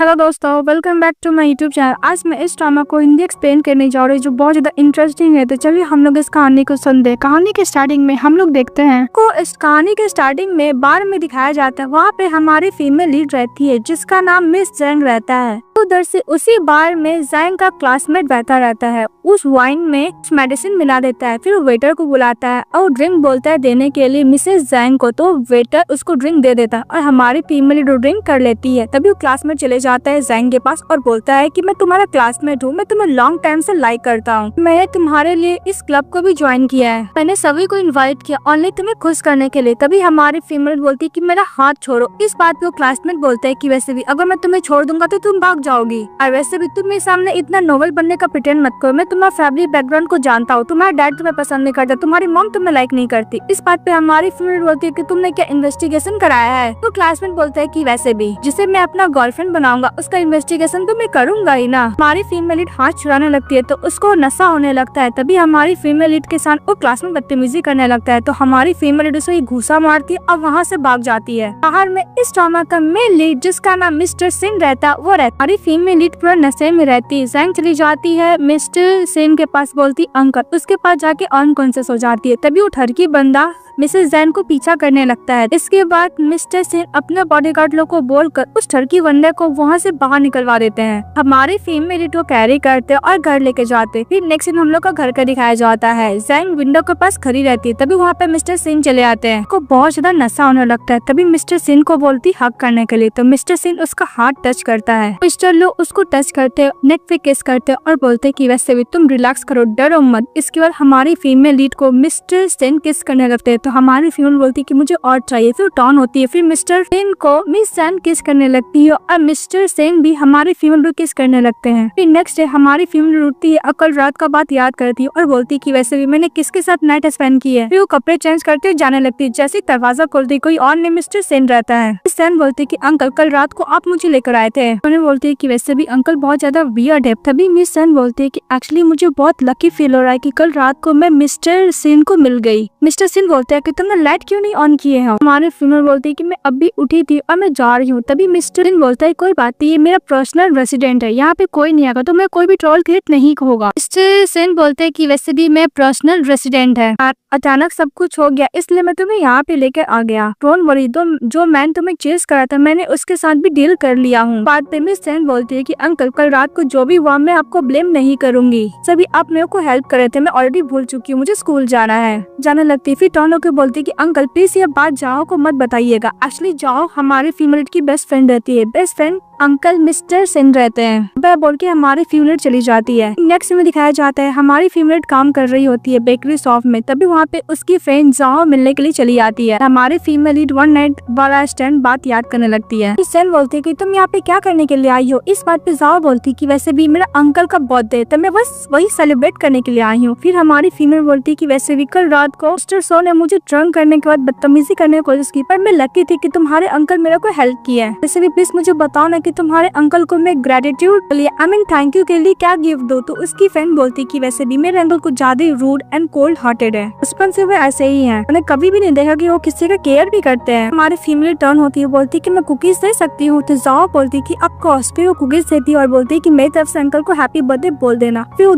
Hello दोस्तों, welcome back to my YouTube channel. आज मैं इस ड्रामा को हिंदी एक्सप्लेन करने जा रही हूँ जो बहुत ज्यादा इंटरेस्टिंग है। तो चलिए हम लोग इस कहानी को सुनते हैं। कहानी के स्टार्टिंग में हम लोग देखते हैं को इस कहानी के स्टार्टिंग में बार में दिखाया जाता है। वहाँ पे हमारी फीमेल लीड रहती है जिसका नाम मिस जैंग रहता है। उधर से उसी बार में जैंग का क्लासमेट बैठा रहता है। उस वाइन में मेडिसिन मिला देता है। फिर वेटर को बुलाता है और ड्रिंक बोलता है देने के लिए मिसेस जैंग को। तो वेटर उसको ड्रिंक दे देता है और हमारी फीमेल लीड ड्रिंक कर लेती है। तभी वो क्लासमेट चले जाता है जैंग के पास और बोलता है कि मैं तुम्हारा क्लासमेट हूँ, मैं तुम्हें लॉन्ग टाइम से लाइक करता हूँ, मैंने तुम्हारे लिए इस क्लब को भी ज्वाइन किया है, मैंने सभी को इनवाइट किया ओनली तुम्हें खुश करने के लिए। तभी हमारी फीमेल बोलती है कि मेरा हाथ छोड़ो। इस बात पे वो क्लासमेट बोलता है कि वैसे भी अगर मैं तुम्हें छोड़ दूंगा तो तुम भाग जाओगी, और वैसे भी तुम मेरे सामने इतना नोबल बनने का प्रिटेंड मत करो। मैं तुम्हारा फैमिली बैकग्राउंड को जानता हूँ, तुम्हारा डैड तुम्हें पसंद नहीं करता, तुम्हारी मॉम तुम्हें लाइक नहीं करती। इस बात पे हमारी फीमेल बोलती है कि तुमने क्या इन्वेस्टिगेशन कराया है। तो क्लासमेट बोलता है कि वैसे भी जिसे मैं अपना गर्लफ्रेंड बनाऊंगा उसका इन्वेस्टिगेशन तो मैं करूंगा ही ना। हमारी फीमेल लीड हाथ छुड़ाने लगती है तो उसको नशा होने लगता है। तभी हमारी फीमेल लीड के साथ वो क्लास में बदतमीजी करने लगता है। तो हमारी फीमेल लीड उसे घूसा मारती है और वहाँ से भाग जाती है। बाहर में इस ड्रामा का मेन लीड जिसका नाम मिस्टर सिंह रहता वो रहता। हमारी फीमेल लीड पूरा नशे में रहती। जैंग चली जाती है मिस्टर सिंह के पास, बोलती अंकल, उसके पास जाके अनकॉन्शियस हो जाती है। तभी वो ठरकी बंदा मिसेस जैन को पीछा करने लगता है। इसके बाद मिस्टर सिंह अपने बॉडीगार्ड लोग को बोलकर उस ठरकी बंदे को वहाँ से बाहर निकलवा देते हैं। हमारी फीमेल लीड को कैरी करते और घर लेके जाते। फिर नेक्स्ट सीन हम लोग का घर का दिखाया जाता है। जैन विंडो के पास खड़ी रहती है। तभी वहाँ पे मिस्टर सिंह चले आते हैं। को बहुत ज्यादा नशा होने लगता है। तभी मिस्टर सिंह को बोलती हक करने के लिए। तो मिस्टर सिंह उसका हाथ टच करता है। मिस्टर लोग उसको टच करते, नेक पे किस करते और बोलते कि वैसे भी तुम रिलैक्स करो, डरो मत। इसके बाद हमारी फीमेल लीड को मिस्टर सिंह किस करने लगते हैं। तो हमारी फीमेल बोलती कि मुझे और चाहिए। फिर टॉन होती है। फिर मिस्टर सिंह को मिस जैन किस करने लगती है और मिस्टर सिंह भी हमारी फीमेल को किस करने लगते हैं। फिर नेक्स्ट डे हमारी फीमेल उठती है और कल रात का बात याद करती है और बोलती कि वैसे भी मैंने किसके साथ नाइट स्पेंड की है। फिर वो कपड़े चेंज करते हुए जाने लगती है। जैसे ही दरवाजा खोलती कोई और नहीं मिस्टर सिंह रहता है। सिंह बोलती कि अंकल कल रात को आप मुझे लेकर आए थे। उन्हें बोलती है कि वैसे भी अंकल बहुत ज्यादा वियर्ड है। तभी मिस सिंह बोलती है कि एक्चुअली मुझे बहुत लकी फील हो रहा है कि कल रात को मैं मिस्टर सिंह को मिल गई। मिस्टर सिंह बोलते हैं कि तुमने लाइट क्यों नहीं ऑन किए हैं। हमारे फीमेल बोलती है कि मैं अभी उठी थी और मैं जा रही हूँ। तभी मिस्टर सिंह बोलता है कोई बात नहीं, ये मेरा पर्सनल रेसिडेंट है, यहाँ पे कोई नहीं आएगा तो मैं कोई भी ट्रोल क्रिएट नहीं होगा। मिस्टर सिंह बोलते हैं कि वैसे भी मैं पर्सनल रेसिडेंट है, अचानक सब कुछ हो गया इसलिए मैं तुम्हें यहाँ पे लेकर आ गया। डोंट वरी, जो मैन तुम्हें चेस करा था मैंने उसके साथ भी डील कर लिया हूँ। बाद में मिस सिंह बोलती है कि अंकल कल रात को जो भी हुआ मैं आपको ब्लेम नहीं करूंगी, सभी आप मेरे को हेल्प करे थे, मैं ऑलरेडी भूल चुकी हूँ, मुझे स्कूल जाना है। जाने लगती। फिर टॉन होकर बोलती है कि अंकल प्लीज ये बात जाओ को मत बताइएगा। एक्चुअली जाओ हमारी फीमेल की बेस्ट फ्रेंड रहती है। Best friend uncle mister Singh रहते हैं। वह बोल के हमारी फीमेल चली जाती है। नेक्स्ट में दिखाया जाता है हमारी फीमेल काम कर रही होती है बेकरी शॉप में। तभी वहाँ पे उसकी फ्रेंड जाओ मिलने के लिए चली आती है। हमारी फीमेल लीड वन नाइट वाला स्टैंड बात याद करने लगती है। सेन बोलती है कि तुम यहाँ पे क्या करने के लिए आई हो। इस बात पे जाओ बोलती कि वैसे भी मेरा अंकल का बर्थडे है तो मैं बस वही सेलिब्रेट करने के लिए आई हूँ। फिर हमारी फीमेल बोलती कि वैसे भी कल रात को मिस्टर सो ने मुझे ड्रंक करने के बाद बदतमीजी करने की कोशिश की पर मैं लकी थी कि तुम्हारे अंकल मेरे को हेल्प किया है। वैसे भी प्लीज मुझे बताओ ना कि तुम्हारे अंकल को मैं ग्रेटिट्यूड के लिए थैंक यू के लिए क्या गिफ्ट दो। तो उसकी फ्रेंड बोलती कि वैसे भी मेरे अंकल को ज्यादा रूड एंड कोल्ड हार्टेड है, बचपन से वो ऐसे ही है, मैंने कभी भी नहीं देखा कि वो किसी का केयर भी करते हैं। हमारी फीमेल टर्न होती है, बोलती कि मैं कुकीज दे सकती हूँ। तो जाओ बोलती कि ऑफ कोर्स। फिर वो कुकीज देती है और बोलती कि मेरी तरफ से अंकल को हैप्पी बर्थडे बोल देना। फिर वो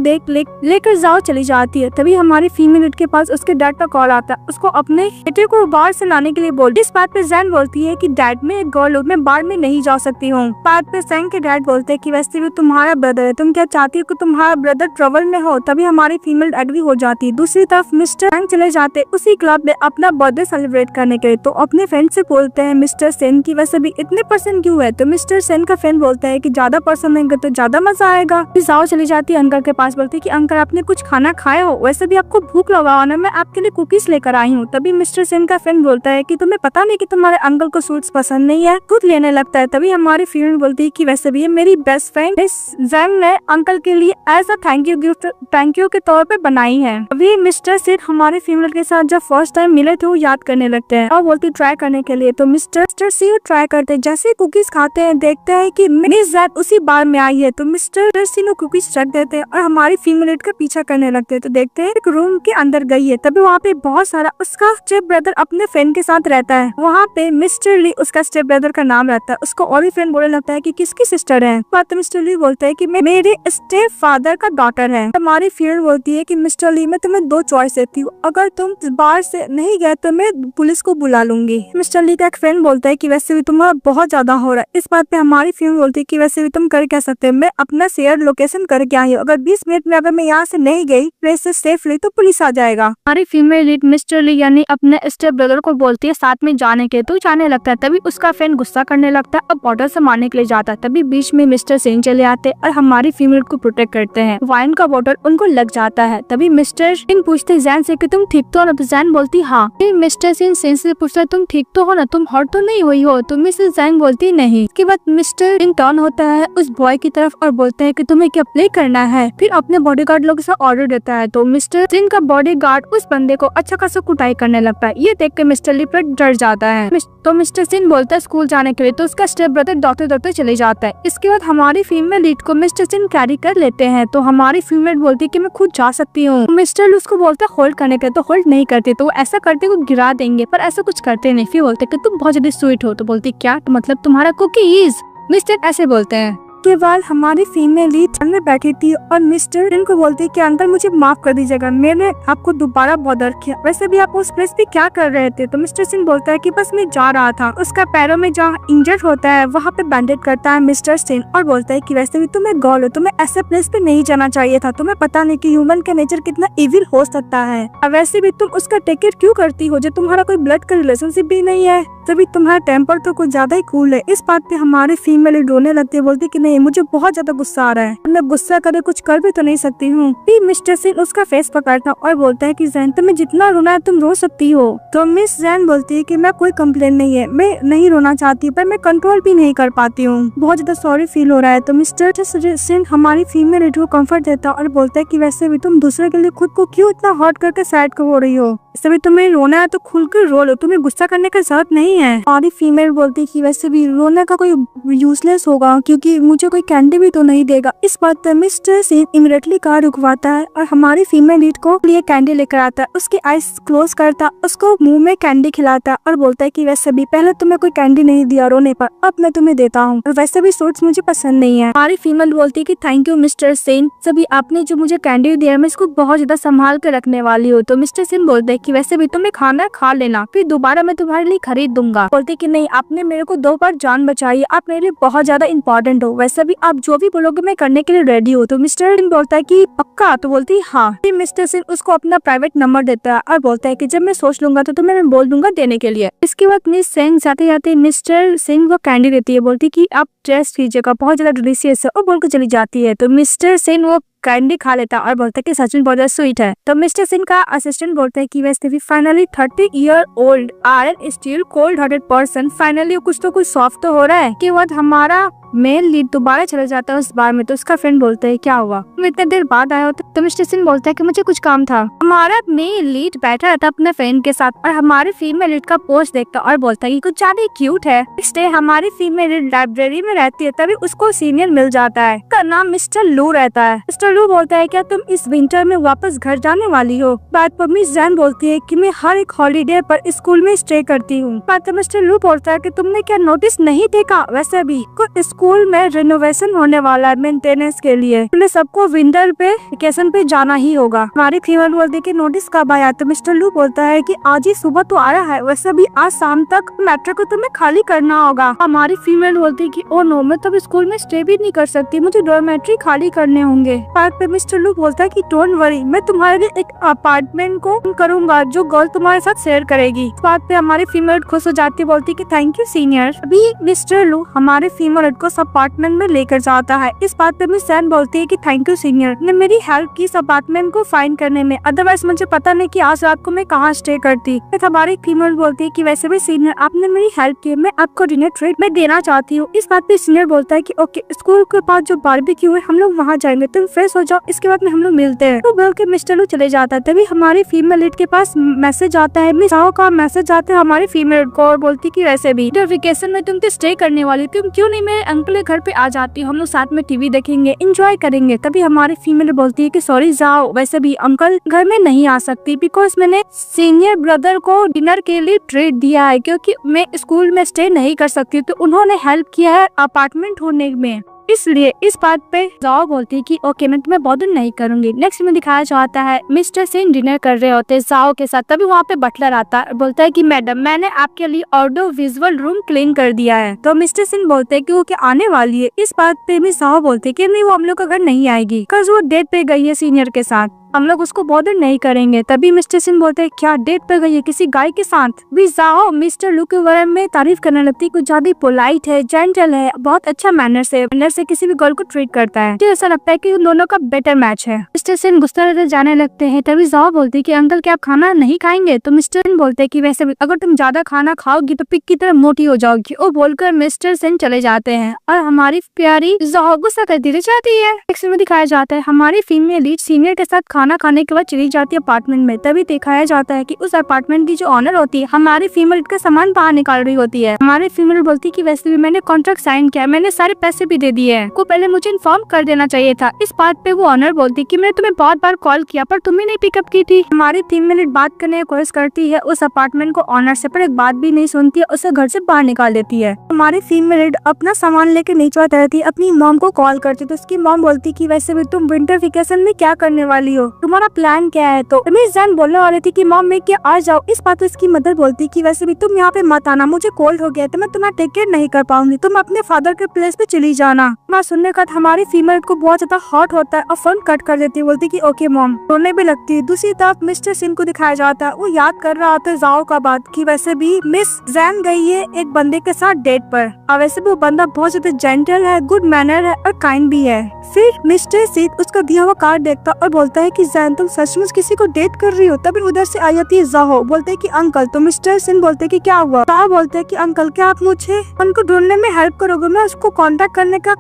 लेकर जाओ चली जाती है। तभी हमारी फीमेल के पास उसके डैड का कॉल आता है, उसको अपने बेटे को बाहर से लाने के लिए बोलती। इस बात पे जैन बोलती है कि डैड मैं एक गर्ल हूँ, मैं बाहर में नहीं जा सकती हूँ। बात पे जैन के डैड बोलते हैं कि वैसे भी तुम्हारा ब्रदर है, तुम क्या चाहती हो कि तुम्हारा ब्रदर ट्रबल में हो। तभी हमारी फीमेल एग्री हो जाती है। दूसरी तरफ मिस्टर जैन चले जाते उसी क्लब में अपना बर्थडे सेलिब्रेट करने के लिए। तो अपने फ्रेंड से बोलते हैं मिस्टर सेन की वैसे भी इतने पर्सन क्यों है। तो मिस्टर सेन का फ्रेंड बोलता है कि ज्यादा पर्सन होंगे तो ज्यादा मजा आएगा। फिर जाओ चली जाती है अंकल के पास, बोलती कि अंकल आपने कुछ खाना खाया हो, वैसे भी आपको भूख लगा हो ना, मैं आपके लिए कुकीज लेकर आई हूँ। तभी मिस्टर सेन का फ्रेंड बोलता है कि तुम्हें पता नहीं कि तुम्हारे अंकल को स्वीट्स पसंद नहीं है, खुद लेने लगता है। तभी हमारी फीमेल बोलती है कि वैसे भी मेरी बेस्ट फ्रेंड जैन ने अंकल के लिए as a thank you gift thank you के तौर पे बनाई है। अभी मिस्टर सेन हमारे फीमेल के साथ जब फर्स्ट टाइम मिले थे वो याद करने लगते हैं और बोलती ट्राई करने के लिए। तो मिस्टर मिस्टर सी ट्राई करते हैं। जैसे कुकीज खाते हैं देखते हैं कि मिस जैन उसी बार में आई है, तो मिस्टर सी ने कुकीज रख देते हैं और हमारी फीमेल लीड का पीछा करने लगते हैं। तो देखते हैं एक रूम के अंदर गई है, तभी वहाँ पे बहुत सारा उसका स्टेप ब्रदर अपने फ्रेंड के साथ रहता है। वहाँ पे मिस्टर ली उसका स्टेप ब्रदर का नाम रहता है। उसको और भी फ्रेंड बोलने लगता है कि किसकी सिस्टर है। बात मिस्टर ली बोलता है कि मेरे स्टेप फादर का डॉटर है। हमारी फीमेल बोलती है कि मिस्टर ली मैं तुम्हें दो चॉइस देती हूँ, अगर तुम बाहर से नहीं गए तो मैं पुलिस को बुला लूंगी। मिस्टर ली का एक फ्रेंड बोलता है कि वैसे भी तुम्हारा बहुत ज्यादा हो रहा है। इस बात पे हमारी फीमेल बोलती है कि वैसे भी तुम कर क्या सकते हैं, मैं अपना शेयर लोकेशन करके आई हूँ, अगर 20 मिनट में अगर मैं यहाँ से नहीं गई से सेफली तो पुलिस आ जाएगा। हमारी फीमेल लीड मिस्टर ली यानी अपने स्टेप ब्रदर को बोलती है साथ में जाने के, तो जाने लगता है। तभी उसका फ्रेंड गुस्सा करने लगता है और बॉटल से मारने के लिए जाता है। तभी बीच में मिस्टर सेन चले आते हैं और हमारी फीमेल को प्रोटेक्ट करते हैं। वाइन का बॉटल उनको लग जाता है। तभी मिस्टर सेन पूछते जैन से कि तुम ठीक तो हो ना, तो जैन बोलती हाँ। फिर मिस्टर सेन से पूछता है तुम ठीक तो हो ना, तुम हर्ट तो नहीं हुई हो, तो मिसेस जैन बोलती नहीं। इसके बाद मिस्टर सेन टर्न होता है उस बॉय की तरफ और बोलते हैं कि तुम्हें क्या प्ले करना है। फिर अपने बॉडीगार्ड लोग से ऑर्डर देता है, तो मिस्टर सेन का बॉडीगार्ड उस बंदे को अच्छा खासा कुटाई करने लगता है। ये देख के मिस्टर ली पर डर जाता है। तो मिस्टर सेन बोलता है स्कूल जाने के लिए, तो उसका स्टेप ब्रदर दौड़ते चले जाता है। इसके बाद हमारी फीमेल लीड को मिस्टर सेन कैरी कर लेते हैं। तो हमारी फीमेल बोलती है कि मैं खुद जा सकती हूँ। मिस्टर ली उसको बोलता है होल्ड करने के, तो होल्ड नहीं करते, तो ऐसा करते को गिरा देंगे, पर ऐसा कुछ करते नहीं। फिर बोलते कि तुम बहुत ज्यादा स्वीट हो, तो बोलती क्या मतलब तुम्हारा कुकीज, मिस्टर ऐसे बोलते हैं। के बाद हमारी फीमेल लीड में बैठी थी और मिस्टर सेन को बोलती है कि अंकल मुझे माफ कर दीजिएगा, मैंने आपको दोबारा बॉदर किया, वैसे भी आप उस प्लेस पे क्या कर रहे थे। तो मिस्टर सेन बोलता है कि बस मैं जा रहा था। उसका पैरों में जहाँ इंजर्ड होता है वहाँ पे बैंडेज करता है मिस्टर सेन और बोलता है कि वैसे भी तुम्हें गर्ल हो, तुम्हें ऐसे प्लेस पे नहीं जाना चाहिए था, तुम्हें पता नहीं कि ह्यूमन का नेचर कितना इविल हो सकता है, और वैसे भी तुम उसका टेक केयर क्यों करती हो, जो तुम्हारा कोई ब्लड का रिलेशनशिप भी नहीं है, तभी तुम्हारा टेम्पर तो कुछ ज्यादा ही कूल है। इस बात पे हमारी फीमेल रोने लगती है, बोलती कि नहीं मुझे बहुत ज्यादा गुस्सा आ रहा है, मैं गुस्सा करे कुछ कर भी तो नहीं सकती हूँ। फिर मिस्टर सेन उसका फेस पकड़ता और बोलता है कि जैन तुम्हें जितना रोना है तुम रो सकती हो। तो मिस जैन बोलती है कि मैं कोई कंप्लेन नहीं है, मैं नहीं रोना चाहती, पर मैं कंट्रोल भी नहीं कर पाती हूँ, बहुत ज्यादा सॉरी फील हो रहा है। तो मिस्टर सेन हमारी फीमेल को कंफर्ट देता और बोलता है कि वैसे भी तुम दूसरे के लिए खुद को क्यों इतना हर्ट करके सैड हो रही हो, सभी तुम्हें रोना है तो खुलकर रो लो, तुम्हें गुस्सा करने की जरूरत नहीं है। हमारी फीमेल बोलती कि वैसे भी रोने का कोई यूजलेस होगा क्योंकि मुझे कोई कैंडी भी तो नहीं देगा। इस बात पर मिस्टर सेन इमीडिएटली कार रुकवाता है और हमारी फीमेल लीड को लिए कैंडी लेकर आता है, उसकी आईज क्लोज करता, उसको मुंह में कैंडी खिलाता और बोलता है कि वैसे भी पहले तुम्हें कोई कैंडी नहीं दिया रोने पर, अब मैं तुम्हें देता हूँ, और वैसे भी सूट्स मुझे पसंद नहीं है। हमारी फीमेल बोलती है कि थैंक यू मिस्टर सेन, सभी आपने जो मुझे कैंडी दिया मैं इसको बहुत ज्यादा संभाल कर रखने वाली हूँ। तो मिस्टर सेन बोलते हैं कि वैसे भी तुम्हें खाना खा लेना, फिर दोबारा मैं तुम्हारे लिए खरीद दूंगा। बोलते कि नहीं आपने मेरे को 2 बार जान बचाई, आप मेरे लिए बहुत ज्यादा इंपॉर्टेंट हो, वैसे भी आप जो भी बोलोगे मैं करने के लिए रेडी हूँ। तो मिस्टर सेन बोलता है कि पक्का, तो बोलती है हाँ। फिर मिस्टर सेन उसको अपना प्राइवेट नंबर देता है और बोलता है कि जब मैं सोच लूंगा तो तुम्हें मैं बोल दूंगा देने के लिए। इसके बाद मिस सेन जाते जाते मिस्टर सेन को कैंडी देती है, बोलती कि आप टेस्ट कीजिएगा बहुत ज्यादा डिलीशियस है, और बोलकर चली जाती है। तो मिस्टर सेन वो कैंडी खा लेता और बोलता है कि सच में बहुत ज्यादा स्वीट है। तो मिस्टर सेन का असिस्टेंट बोलता है कि वैसे भी finally 30 year old iron steel cold hearted person, finally कुछ तो कुछ सॉफ्ट तो हो रहा है। कि बाद हमारा मेल लीड दोबारा चला जाता है उस बार में। तो उसका फ्रेंड बोलता है क्या हुआ, तुम इतने देर बाद आया हो। तो मिस्टर सेन बोलता है कि मुझे कुछ काम था। हमारा मेल लीड बैठा रहता अपने फ्रेंड के साथ और हमारे फीमेल लीड का पोस्ट देखता और बोलता है कि कुछ ज्यादा क्यूट है। नेक्स्ट डे हमारी फीमेल लीड लाइब्रेरी में रहती है, तभी उसको सीनियर मिल जाता है, उसका नाम मिस्टर लू रहता है। मिस्टर लू बोलता है क्या तुम इस विंटर में वापस घर जाने वाली हो। बात पर मिस जैन बोलती है कि मैं हर एक हॉलीडे पर स्कूल में स्टे करती हूँ। बात पर मिस्टर लू बोलता है कि तुमने क्या नोटिस नहीं देखा, वैसे भी स्कूल में रिनोवेशन होने वाला है मेंटेनेंस के लिए, इसलिए सबको विंटर पे वेकेशन पे जाना ही होगा। हमारी फीमेल बोलती है कि नोटिस कब आया। तो मिस्टर लू बोलता है कि आज ही सुबह तो आया है, वैसे भी आज शाम तक मेट्रो को तुम्हें खाली करना होगा। हमारी फीमेल बोलती है कि ओ नो, मैं तब स्कूल में स्टे भी नहीं कर सकती, मुझे डॉर्मेट्री खाली करने होंगे। बात पे मिस्टर लू बोलता है कि डोंट वरी, मैं तुम्हारे लिए एक अपार्टमेंट को करूंगा जो गर्ल तुम्हारे साथ शेयर करेगी। इस बात पे हमारी फीमेल खुश हो जाती है, बोलती है कि थैंक यू सीनियर। अभी मिस्टर लू हमारे फीमेल को अपार्टमेंट में लेकर जाता है। इस बात पे मिस जैन बोलती है कि थैंक यू सीनियर, ने मेरी हेल्प की इस अपार्टमेंट को फाइंड करने में, अदरवाइज मुझे पता नहीं कि आज रात को मैं कहाँ स्टे करती। फिर हमारी फीमेल बोलती है कि वैसे भी सीनियर आपने मेरी हेल्प की, मैं आपको डिनर ट्रीट में देना चाहती हूँ। इस बात पे सीनियर बोलता है कि ओके, स्कूल के पास जो बारबेक्यू है हम लोग वहाँ जाएंगे, तुम फ्रेश फ्रेश हो जाओ, इसके बाद में हम लोग मिलते हैं। तो बोल के मिस्टर लू चले जाता है। तभी हमारी फीमेल लीड के पास मैसेज आता है, मिस साओ का मैसेज आता है हमारी फीमेल लीड को, और बोलती कि वैसे भी वेकेशन में तुम तो स्टे करने वाली, तुम क्यों नहीं मेरे अंकल के घर पे आ जाती हो, हम लोग साथ में टीवी देखेंगे, एंजॉय करेंगे। तभी हमारी फीमेल बोलती है कि सॉरी जाओ, वैसे भी अंकल घर में नहीं आ सकती बिकॉज मैंने सीनियर ब्रदर को डिनर के लिए ट्रीट दिया है, क्योंकि मैं स्कूल में स्टे नहीं कर सकती, तो उन्होंने हेल्प किया है अपार्टमेंट ढूंढने में, इसलिए इस बात पे जाओ बोलती है कि ओके मैं तुम्हें बॉदर नहीं करूंगी। नेक्स्ट में दिखाया जाता है मिस्टर सिंह डिनर कर रहे होते हैं जाओ के साथ। तभी वहाँ पे बटलर आता है, बोलता है कि मैडम मैंने आपके लिए ऑडियो विजुअल रूम क्लीन कर दिया है। तो मिस्टर सिंह बोलते हैं कि वो क्या आने वाली है। इस बात पे भी जाओ बोलते है कि नहीं वो हम लोग का घर नहीं आएगी, बिकॉज वो डेट पे गई है सीनियर के साथ, हम लोग उसको बॉदर नहीं करेंगे। तभी मिस्टर सिंह बोलते हैं क्या डेट पे गई है किसी गाय के साथ। भी जाओ मिस्टर लू के बारे में तारीफ करने लगती है, कुछ ज्यादा पोलाइट है, जेंटल है, बहुत अच्छा मैनर से किसी भी गर्ल को ट्रीट करता है। मुझे ऐसा लगता है कि उन दोनों का बेटर मैच है। मिस्टर सिंह गुस्सा रहते जाने लगते हैं। तभी जाओ बोलती है कि अंकल क्या आप खाना नहीं खाएंगे। तो मिस्टर सिंह बोलते हैं कि वैसे भी अगर तुम ज्यादा खाना खाओगी तो पिक की तरह मोटी हो जाओगी। वो बोलकर मिस्टर सिंह चले जाते हैं और हमारी प्यारी जाओ गुस्सा करती रह जाती है। नेक्स्ट में दिखाया जाता है हमारी फीमेल लीड सीनियर के साथ खाना खाने के बाद चली जाती है अपार्टमेंट में। तभी दिखाया जाता है कि उस अपार्टमेंट की जो ऑनर होती है हमारी फीमेल लीड का सामान बाहर निकाल रही होती है। हमारी फीमेल बोलती है कि वैसे भी मैंने कॉन्ट्रैक्ट साइन किया, मैंने सारे पैसे भी दे दिए हैं, को पहले मुझे इन्फॉर्म कर देना चाहिए था। इस बात पे वो ऑनर बोलती है कि मैंने तुम्हें बहुत बार कॉल किया पर तुम्हें नहीं पिकअप की थी। हमारी फीमेल लीड बात करने की कोशिश करती है उस अपार्टमेंट को ऑनर से, पर एक बात भी नहीं सुनती है, उसे घर से बाहर निकाल देती है। हमारी फीमेल लीड अपना सामान लेके नीचे आती रहती है, अपनी मॉम को कॉल करती है। तो उसकी मॉम बोलती है कि वैसे भी तुम विंटर वेकेशन में क्या करने वाली हो, तुम्हारा प्लान क्या है। तो मिस जैन बोलने वाली थी कि मॉम मैं क्या आ जाओ। इस बात पे उसकी मदर बोलती कि वैसे भी तुम यहाँ पे मत आना, मुझे कोल्ड हो गया तो मैं तुम्हारा टेक केयर नहीं कर पाऊंगी, तुम अपने फादर के प्लेस पे चली जाना। मैं सुनने का हमारी फीमेल को बहुत ज्यादा हॉट होता है और फोन कट कर देती है, बोलती कि ओके मॉम, रोने भी लगती है। दूसरी तरफ मिस्टर सिंह को दिखाया जाता है, वो याद कर रहा होता है जाओ का बात कि वैसे भी मिस जैन गई है एक बंदे के साथ डेट पर, और वैसे भी वो बंदा बहुत ज्यादा जेंटल है, गुड मैनर है और काइंड भी है। फिर मिस्टर सिंह उसका दिया हुआ कार्ड देखता और बोलता है कि जैन तुम सचमुच किसी को डेट कर रही हो। तभी उधर से आई जाती है जाहो, बोलते है कि अंकल। तो मिस्टर सिंह बोलते है कि क्या हुआ। जाहो बोलते है कि अंकल क्या आप मुझे उनको ढूंढने में हेल्प करोगे, मैं उसको कांटेक्ट करने का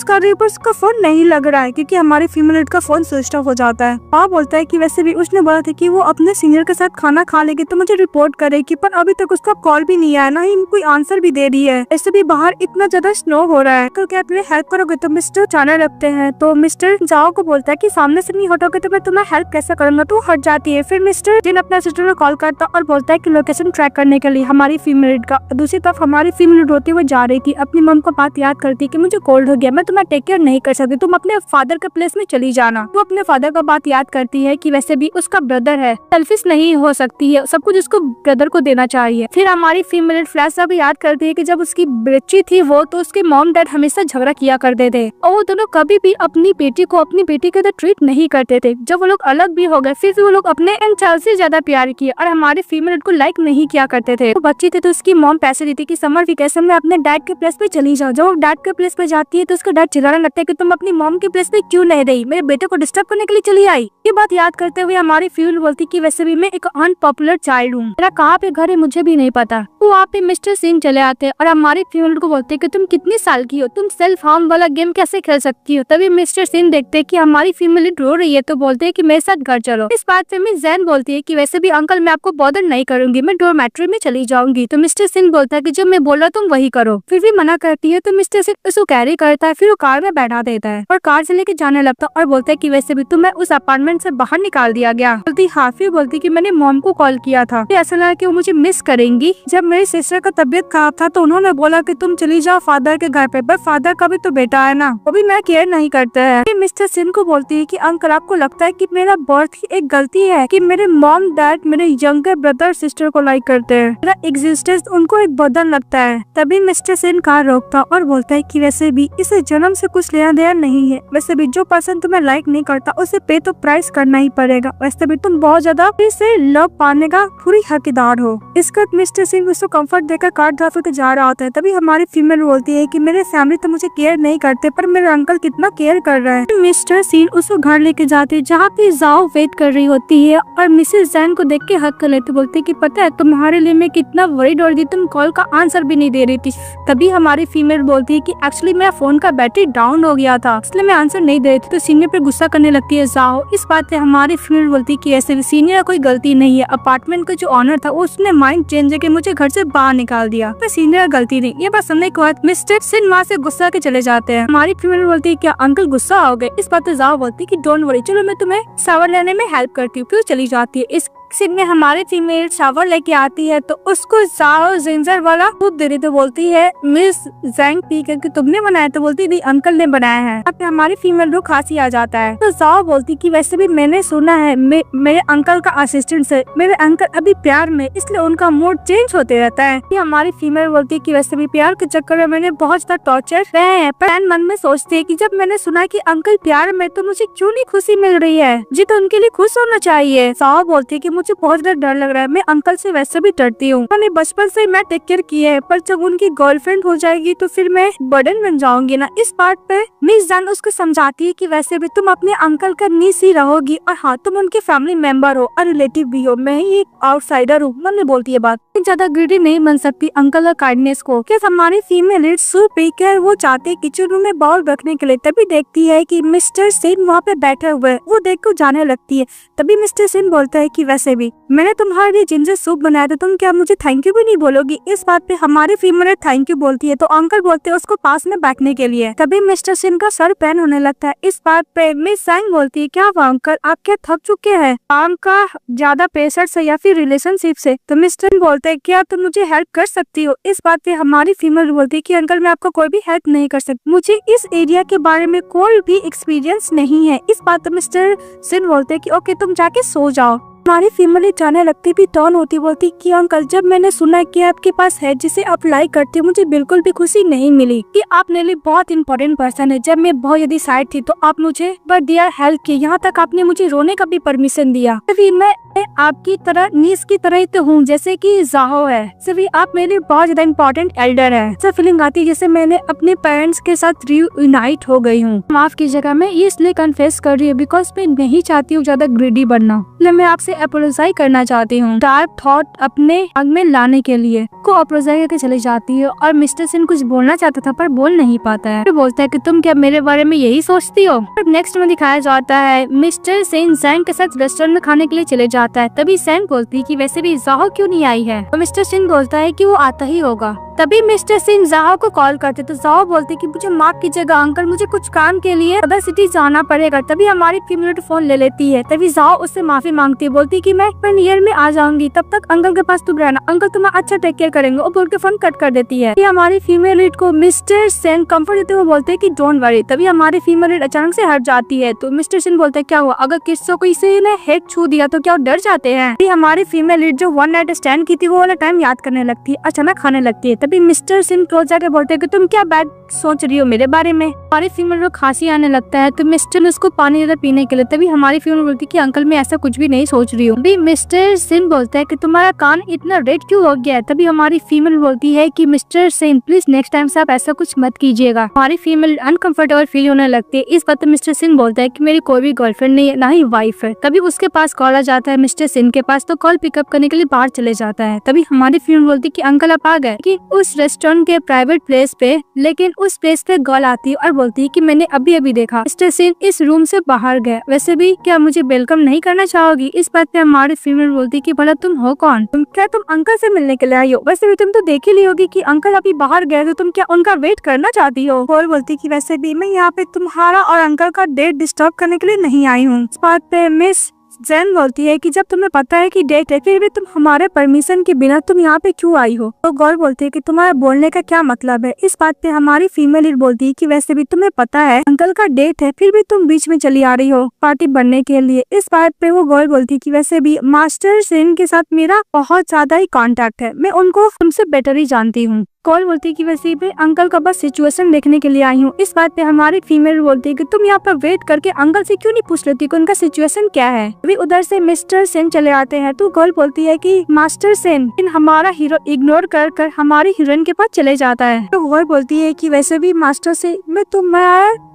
कर रही पर उसका फोन नहीं लग रहा है क्योंकि हमारी फीमेल लीड का फोन स्विच ऑफ हो जाता है। पापा बोलता है कि वैसे भी उसने बोला था कि वो अपने सीनियर के साथ खाना खा लेगी तो मुझे रिपोर्ट करेगी, पर अभी तक उसका कॉल भी नहीं आया, ना ही कोई आंसर भी दे रही है। ऐसे भी बाहर इतना ज्यादा स्नो हो रहा है, तो क्या आप मेरी हेल्प करोगे। तो मिस्टर जाने लगते हैं। तो मिस्टर जाओ को बोलता है कि सामने से नहीं हटोगे तो मैं तुम्हें हेल्प कैसे करूंगा। तो हट जाती है। फिर मिस्टर जिन अपने सिस्टर को कॉल करता और बोलता है कि लोकेशन ट्रैक करने के लिए हमारी फीमेल लीड का। दूसरी तरफ हमारी फीमेल लीड होती हुई जा रही थी, अपनी मम को बात याद करती कि मुझे कोल्ड हो गया, मैं तुम्हें टेक केयर नहीं कर सकती, तुम अपने फादर के प्लेस में चली जाना। वो अपने फादर का बात याद करती है कि वैसे भी उसका ब्रदर है, सेल्फिश नहीं हो सकती है, सब कुछ उसको ब्रदर को देना चाहिए। फिर हमारी फीमेल फ्लैश अब याद करती है कि जब उसकी बच्ची थी वो, तो उसके मॉम डैड हमेशा झगड़ा किया करते थे और वो दोनों कभी भी अपनी बेटी को अपनी बेटी के तरह ट्रीट नहीं करते थे। जब वो लोग अलग भी हो गए फिर वो लोग अपने चाइल्ड से ज्यादा प्यार किए और हमारे फीमेल को लाइक नहीं किया करते थे। वो बच्ची थे तो उसकी मॉम पैसे देती कि समर वेकेशन में अपने डैड के प्लेस पे चली जाओ। जब वो डैड के प्लेस पे जाती है तो उसका डैड चिल्लाने लगता है कि तुम अपनी मॉम के प्लेस पे क्यों नहीं रही, मेरे बेटे को डिस्टर्ब करने के लिए चली आई। ये बात याद करते हुए हमारी फ्यूल बोलती कि वैसे भी मैं एक अनपॉपुलर चाइल्ड हूँ, मेरा कहाँ पे घर है मुझे भी नहीं पता। वो वहाँ पे मिस्टर सिंह चले आते हैं और हमारी फ्यूल को बोलते कि तुम कितनी साल की हो, तुम सेल्फ हार्म वाला गेम कैसे खेल सकती हो। तभी मिस्टर सिंह देखते कि हमारी फीमेल रो रही है तो बोलते है कि मेरे साथ घर चलो। इस बात पे मिस जैन बोलती है कि वैसे भी अंकल मैं आपको बॉदर नहीं करूंगी, मैं डॉर्मेट्री में चली जाऊंगी। तो मिस्टर सिंह बोलता है कि जब मैं बोला तुम वही करो। फिर भी मना करती है तो मिस्टर सिंह उसको कैरी करता है, फिर वो कार में बैठा देता है और कार से लेके जाने लगता और बोलता है कि वैसे भी तुम्हें उस अपार्टमेंट से बाहर निकाल दिया गया। बोलती हाँ। फिर बोलती कि मैंने मॉम को कॉल किया था, ऐसा लगा कि वो मुझे मिस करेंगी। जब मेरी सिस्टर का तबीयत खराब था तो उन्होंने बोला कि तुम चली जाओ फादर के घर पे, पर फादर का भी तो बेटा है ना, वो भी मैं केयर नहीं करता है। फिर मिस्टर सिंह को बोलती है कि अंकल आपको लगता है कि मेरा बर्थ ही एक गलती है कि मेरे मॉम डैड मेरे यंगर ब्रदर सिस्टर को लाइक करते हैं, मेरा एग्जिस्टेंस उनको एक बर्डन लगता है। तभी मिस्टर सिंह कार रोकता और बोलता है कि वैसे भी इसे जन्म से कुछ लेना देना नहीं है, वैसे भी जो पर्सन तुम्हें लाइक नहीं करता उसे पे तो प्राइस सैक्रिफाइस करना ही पड़ेगा, वैसे भी तुम बहुत ज्यादा इसे लव पाने का पूरी हकदार हो। इसके बाद मिस्टर सिंह उसको कंफर्ट देकर कार ड्राइव करके जा रहा होता है। तभी हमारी फीमेल बोलती है कि मेरे फैमिली तो मुझे केयर नहीं करते, पर मेरा अंकल कितना केयर कर रहा है। मिस्टर सिंह उसको घर लेके जाते हैं जहाँ पे जाओ वेट कर रही होती है और मिसेस जैन को देख के हक कर लेते, बोलते कि पता है तुम्हारे लिए मैं कितना वरीड हो रही थी, तुम कॉल का आंसर भी नहीं दे रही थी। तभी हमारी फीमेल बोलती है कि एक्चुअली मेरा फोन का बैटरी डाउन हो गया था, इसलिए मैं आंसर नहीं दे रही थी। तो सीनियर पे गुस्सा करने लगती है जाओ। इस बात पे हमारी फीमेल बोलती है कि ऐसे सीनियर कोई गलती नहीं है, अपार्टमेंट का जो ऑनर था उसने माइंड चेंज करके मुझे घर से बाहर निकाल दिया, तो सीनियर गलती नहीं। ये बात सुनने के बाद मिस्टर सिंह वहाँ से गुस्सा के चले जाते हैं। हमारी फीमेल बोलती है क्या अंकल गुस्सा हो गए? इस बात पे जाओ बोलती है कि डोंट वरी, चलो मैं तुम्हें शावर लेने में हेल्प करती हूँ। फिर चली जाती है। इस सीन में हमारी फीमेल शावर लेके आती है तो उसको जाओ जिंजर वाला दूध दे रही, तो बोलती है मिस जैंग पी करके तुमने बनाया? तो बोलती नहीं अंकल ने बनाया है। अब हमारी फीमेल को खांसी आ जाता है तो जाओ बोलती कि वैसे भी मैंने सुना है मेरे अंकल का असिस्टेंट से मेरे अंकल अभी प्यार में, इसलिए उनका मूड चेंज होते रहता है। कि हमारी फीमेल बोलती है कि वैसे भी प्यार के चक्कर में मैंने बहुत ज्यादा टॉर्चर रहे हैं, पर मन में सोचती है कि जब मैंने सुना कि अंकल प्यार में तो मुझे क्यों नहीं खुशी मिल रही है, जी तो उनके लिए खुश होना चाहिए। जाओ बोलती है कि मुझे बहुत ज्यादा डर लग रहा है, मैं अंकल से वैसे भी डरती हूँ, मैंने बचपन से मैं टेक केयर की है, पर जब उनकी गर्लफ्रेंड हो जाएगी तो फिर मैं बर्डन बन जाऊंगी ना। इस बात पे मिस जान उसको समझाती है कि वैसे भी तुम अपने अंकल का नीस ही रहोगी और हाँ तुम उनके फैमिली मेंबर हो और रिलेटिव भी हो, मैं ही एक आउटसाइडर हूँ। मैंने बोलती है बात ज्यादा ग्रीडी नहीं बन सकती अंकल और काइंडनेस को। क्या हमारी फीमेल सूप पीकर वो चाहते किचन रूम में बाउल रखने के लिए, तभी देखती है कि मिस्टर सिंह वहाँ पे बैठे हुए, वो देख कर जाने लगती है। तभी मिस्टर सिंह बोलता है कि वैसे भी मैंने तुम्हारे लिए जिंजर सूप बनाया था, तुम क्या मुझे थैंक यू भी नहीं बोलोगी? इस बात पे हमारी फीमेल थैंक यू बोलती है तो अंकल बोलते हैं उसको पास में बैठने के लिए। तभी मिस्टर सिंह का सर पेन होने लगता है। इस बात पे मिस जैंग बोलती है क्या हुआ अंकल, आप क्या थक चुके हैं काम का ज्यादा प्रेशर से या फिर रिलेशनशिप से? तो मिस्टर बोलते है क्या तुम मुझे हेल्प कर सकती हो? इस बात पे हमारी फीमेल बोलती है कि अंकल मैं आपको कोई भी हेल्प नहीं कर सकती, मुझे इस एरिया के बारे में कोई भी एक्सपीरियंस नहीं है। इस बात पे मिस्टर सिंह बोलते है कि ओके तुम जाके सो जाओ। हमारी फीमेल जाने लगती भी टर्न होती, बोलती कि अंकल जब मैंने सुना कि आपके पास है जिसे आप लाइक करते हो, मुझे बिल्कुल भी खुशी नहीं मिली कि आप मेरे लिए बहुत इंपॉर्टेंट पर्सन है। जब मैं बहुत ज्यादा सैड थी तो आप मुझे बट दिया हेल्प की, यहाँ तक आपने मुझे रोने का भी परमिशन दिया। तभी मैं आपकी तरह नीस की तरह ही तो हूँ जैसे कि जाहो है, सभी आप मेरे लिए बहुत ज्यादा इंपॉर्टेंट एल्डर है। ऐसा फीलिंग आती है जैसे मैंने अपने पेरेंट्स के साथ रीयूनाइट हो गई हूँ। माफ कीजिएगा मैं ये इसलिए कन्फेस कर रही हूँ बिकॉज मैं नहीं चाहती हूँ ज्यादा ग्रीडी बनना, इसलिए मैं आपसे अपोलोजाइज करना चाहती हूँ। डार्क थॉट अपने आग में लाने के लिए को अपोलोजाइज करके चली जाती है और मिस्टर सिंह कुछ बोलना चाहता था पर बोल नहीं पाता है। फिर बोलता है कि तुम क्या मेरे बारे में यही सोचती हो? नेक्स्ट में दिखाया जाता है मिस्टर सिंह जैंग के साथ रेस्टोरेंट में खाने के लिए चले जाता है। तभी सैन बोलती है कि वैसे भी जाहो क्यों नहीं आई है, तो मिस्टर सिंह बोलता है कि वो आता ही होगा। तभी मिस्टर सिंह जाहो को कॉल करते तो जाहो बोलती कि मुझे माफ कीजिएगा अंकल, मुझे कुछ काम के लिए अदर सिटी जाना पड़ेगा। तभी हमारी फीमेल फोन ले लेती है। तभी जाहो उससे माफी मांगती है, बोलती कि मैं ईयर में आ जाऊंगी, तब तक अंकल के पास तुम रहना, अंकल तुम्हारा अच्छा टेक केयर करेंगे। और बोल के फोन कट कर देती है। हमारी फीमेल लीड को मिस्टर सिंह कंफर्ट देते हुए बोलते हैं कि डोंट वरी। तभी हमारी फीमेल लीड अचानक से हट जाती है तो मिस्टर सिंह बोलते हैं क्या हुआ, अगर किसी ने हेड छू दिया तो क्या डर जाते हैं? हमारी फीमेल लीड जो वन नाइट स्टैंड की थी वो वाला टाइम याद करने लगती है, अचानक खाने लगती है। तभी मिस्टर सिंह क्लोज जाके बोलते हैं कि तुम क्या बैड सोच रही हो मेरे बारे में? हमारी फीमेल को खांसी आने लगता है तो मिस्टर उसको पानी देता पीने के लिए। तभी हमारी फीमेल बोलती है कि अंकल मैं ऐसा कुछ भी नहीं सोच रही हूँ। तभी मिस्टर सिंह बोलता है कि तुम्हारा कान इतना रेड क्यों हो गया है? तभी हमारी फीमेल बोलती है कि mister Singh please next time से आप ऐसा कुछ मत कीजिएगा। हमारी फीमेल अनकंफर्टेबल फील होने लगती है। इस बात मिस्टर सिंह बोलता है कि मेरी कोई भी गर्लफ्रेंड नहीं है ना ही वाइफ है। तभी उसके पास कॉल आ जाता है मिस्टर सिंह के पास, तो कॉल पिकअप करने के लिए बाहर चले जाता है। तभी हमारी फीमेल बोलती है कि अंकल आप आ गए कि उस रेस्टोरेंट के प्राइवेट प्लेस पे, लेकिन उस प्लेस पे गर्ल आती है और बोलती है कि मैंने अभी अभी देखा मिस्टर सिंह इस रूम से बाहर गए, वैसे भी क्या मुझे वेलकम नहीं करना चाहोगी? इस बात पे हमारी फीमेल बोलती है कि भला तुम हो कौन, तुम अंकल से मिलने के लिए आई हो? वैसे भी तुम तो देख ही ली होगी कि अंकल अभी बाहर गए, तो तुम क्या उनका वेट करना चाहती हो? और बोलती कि वैसे भी मैं यहाँ पे तुम्हारा और अंकल का डेट डिस्टर्ब करने के लिए नहीं आई हूँ। इस बात पे मिस जैन बोलती है कि जब तुम्हें पता है कि डेट है फिर भी तुम हमारे परमिशन के बिना तुम यहाँ पे क्यों आई हो? तो गौर बोलती है कि तुम्हारे बोलने का क्या मतलब है? इस बात पे हमारी फीमेल लीड बोलती है कि वैसे भी तुम्हें पता है अंकल का डेट है फिर भी तुम बीच में चली आ रही हो पार्टी बनने के लिए। इस बात पे वो गौर बोलती है कि वैसे भी मास्टर सिंह के साथ मेरा बहुत ज्यादा ही कॉन्टेक्ट है, मैं उनको तुमसे बेटर ही जानती हूँ। कॉल बोलती है कि वैसे भी अंकल का बस सिचुएशन देखने के लिए आई हूँ। इस बात पे हमारी फीमेल बोलती है कि तुम यहाँ पर वेट करके अंकल से क्यों नहीं पूछ लेती कि उनका सिचुएशन क्या है। अभी उधर से मिस्टर सेन चले आते हैं तो गर्ल बोलती है कि मास्टर सेन हमारा हीरो इग्नोर कर हमारी हीरोइन के पास चले जाता है। तो गर्ल बोलती है कि वैसे भी मास्टर से मैं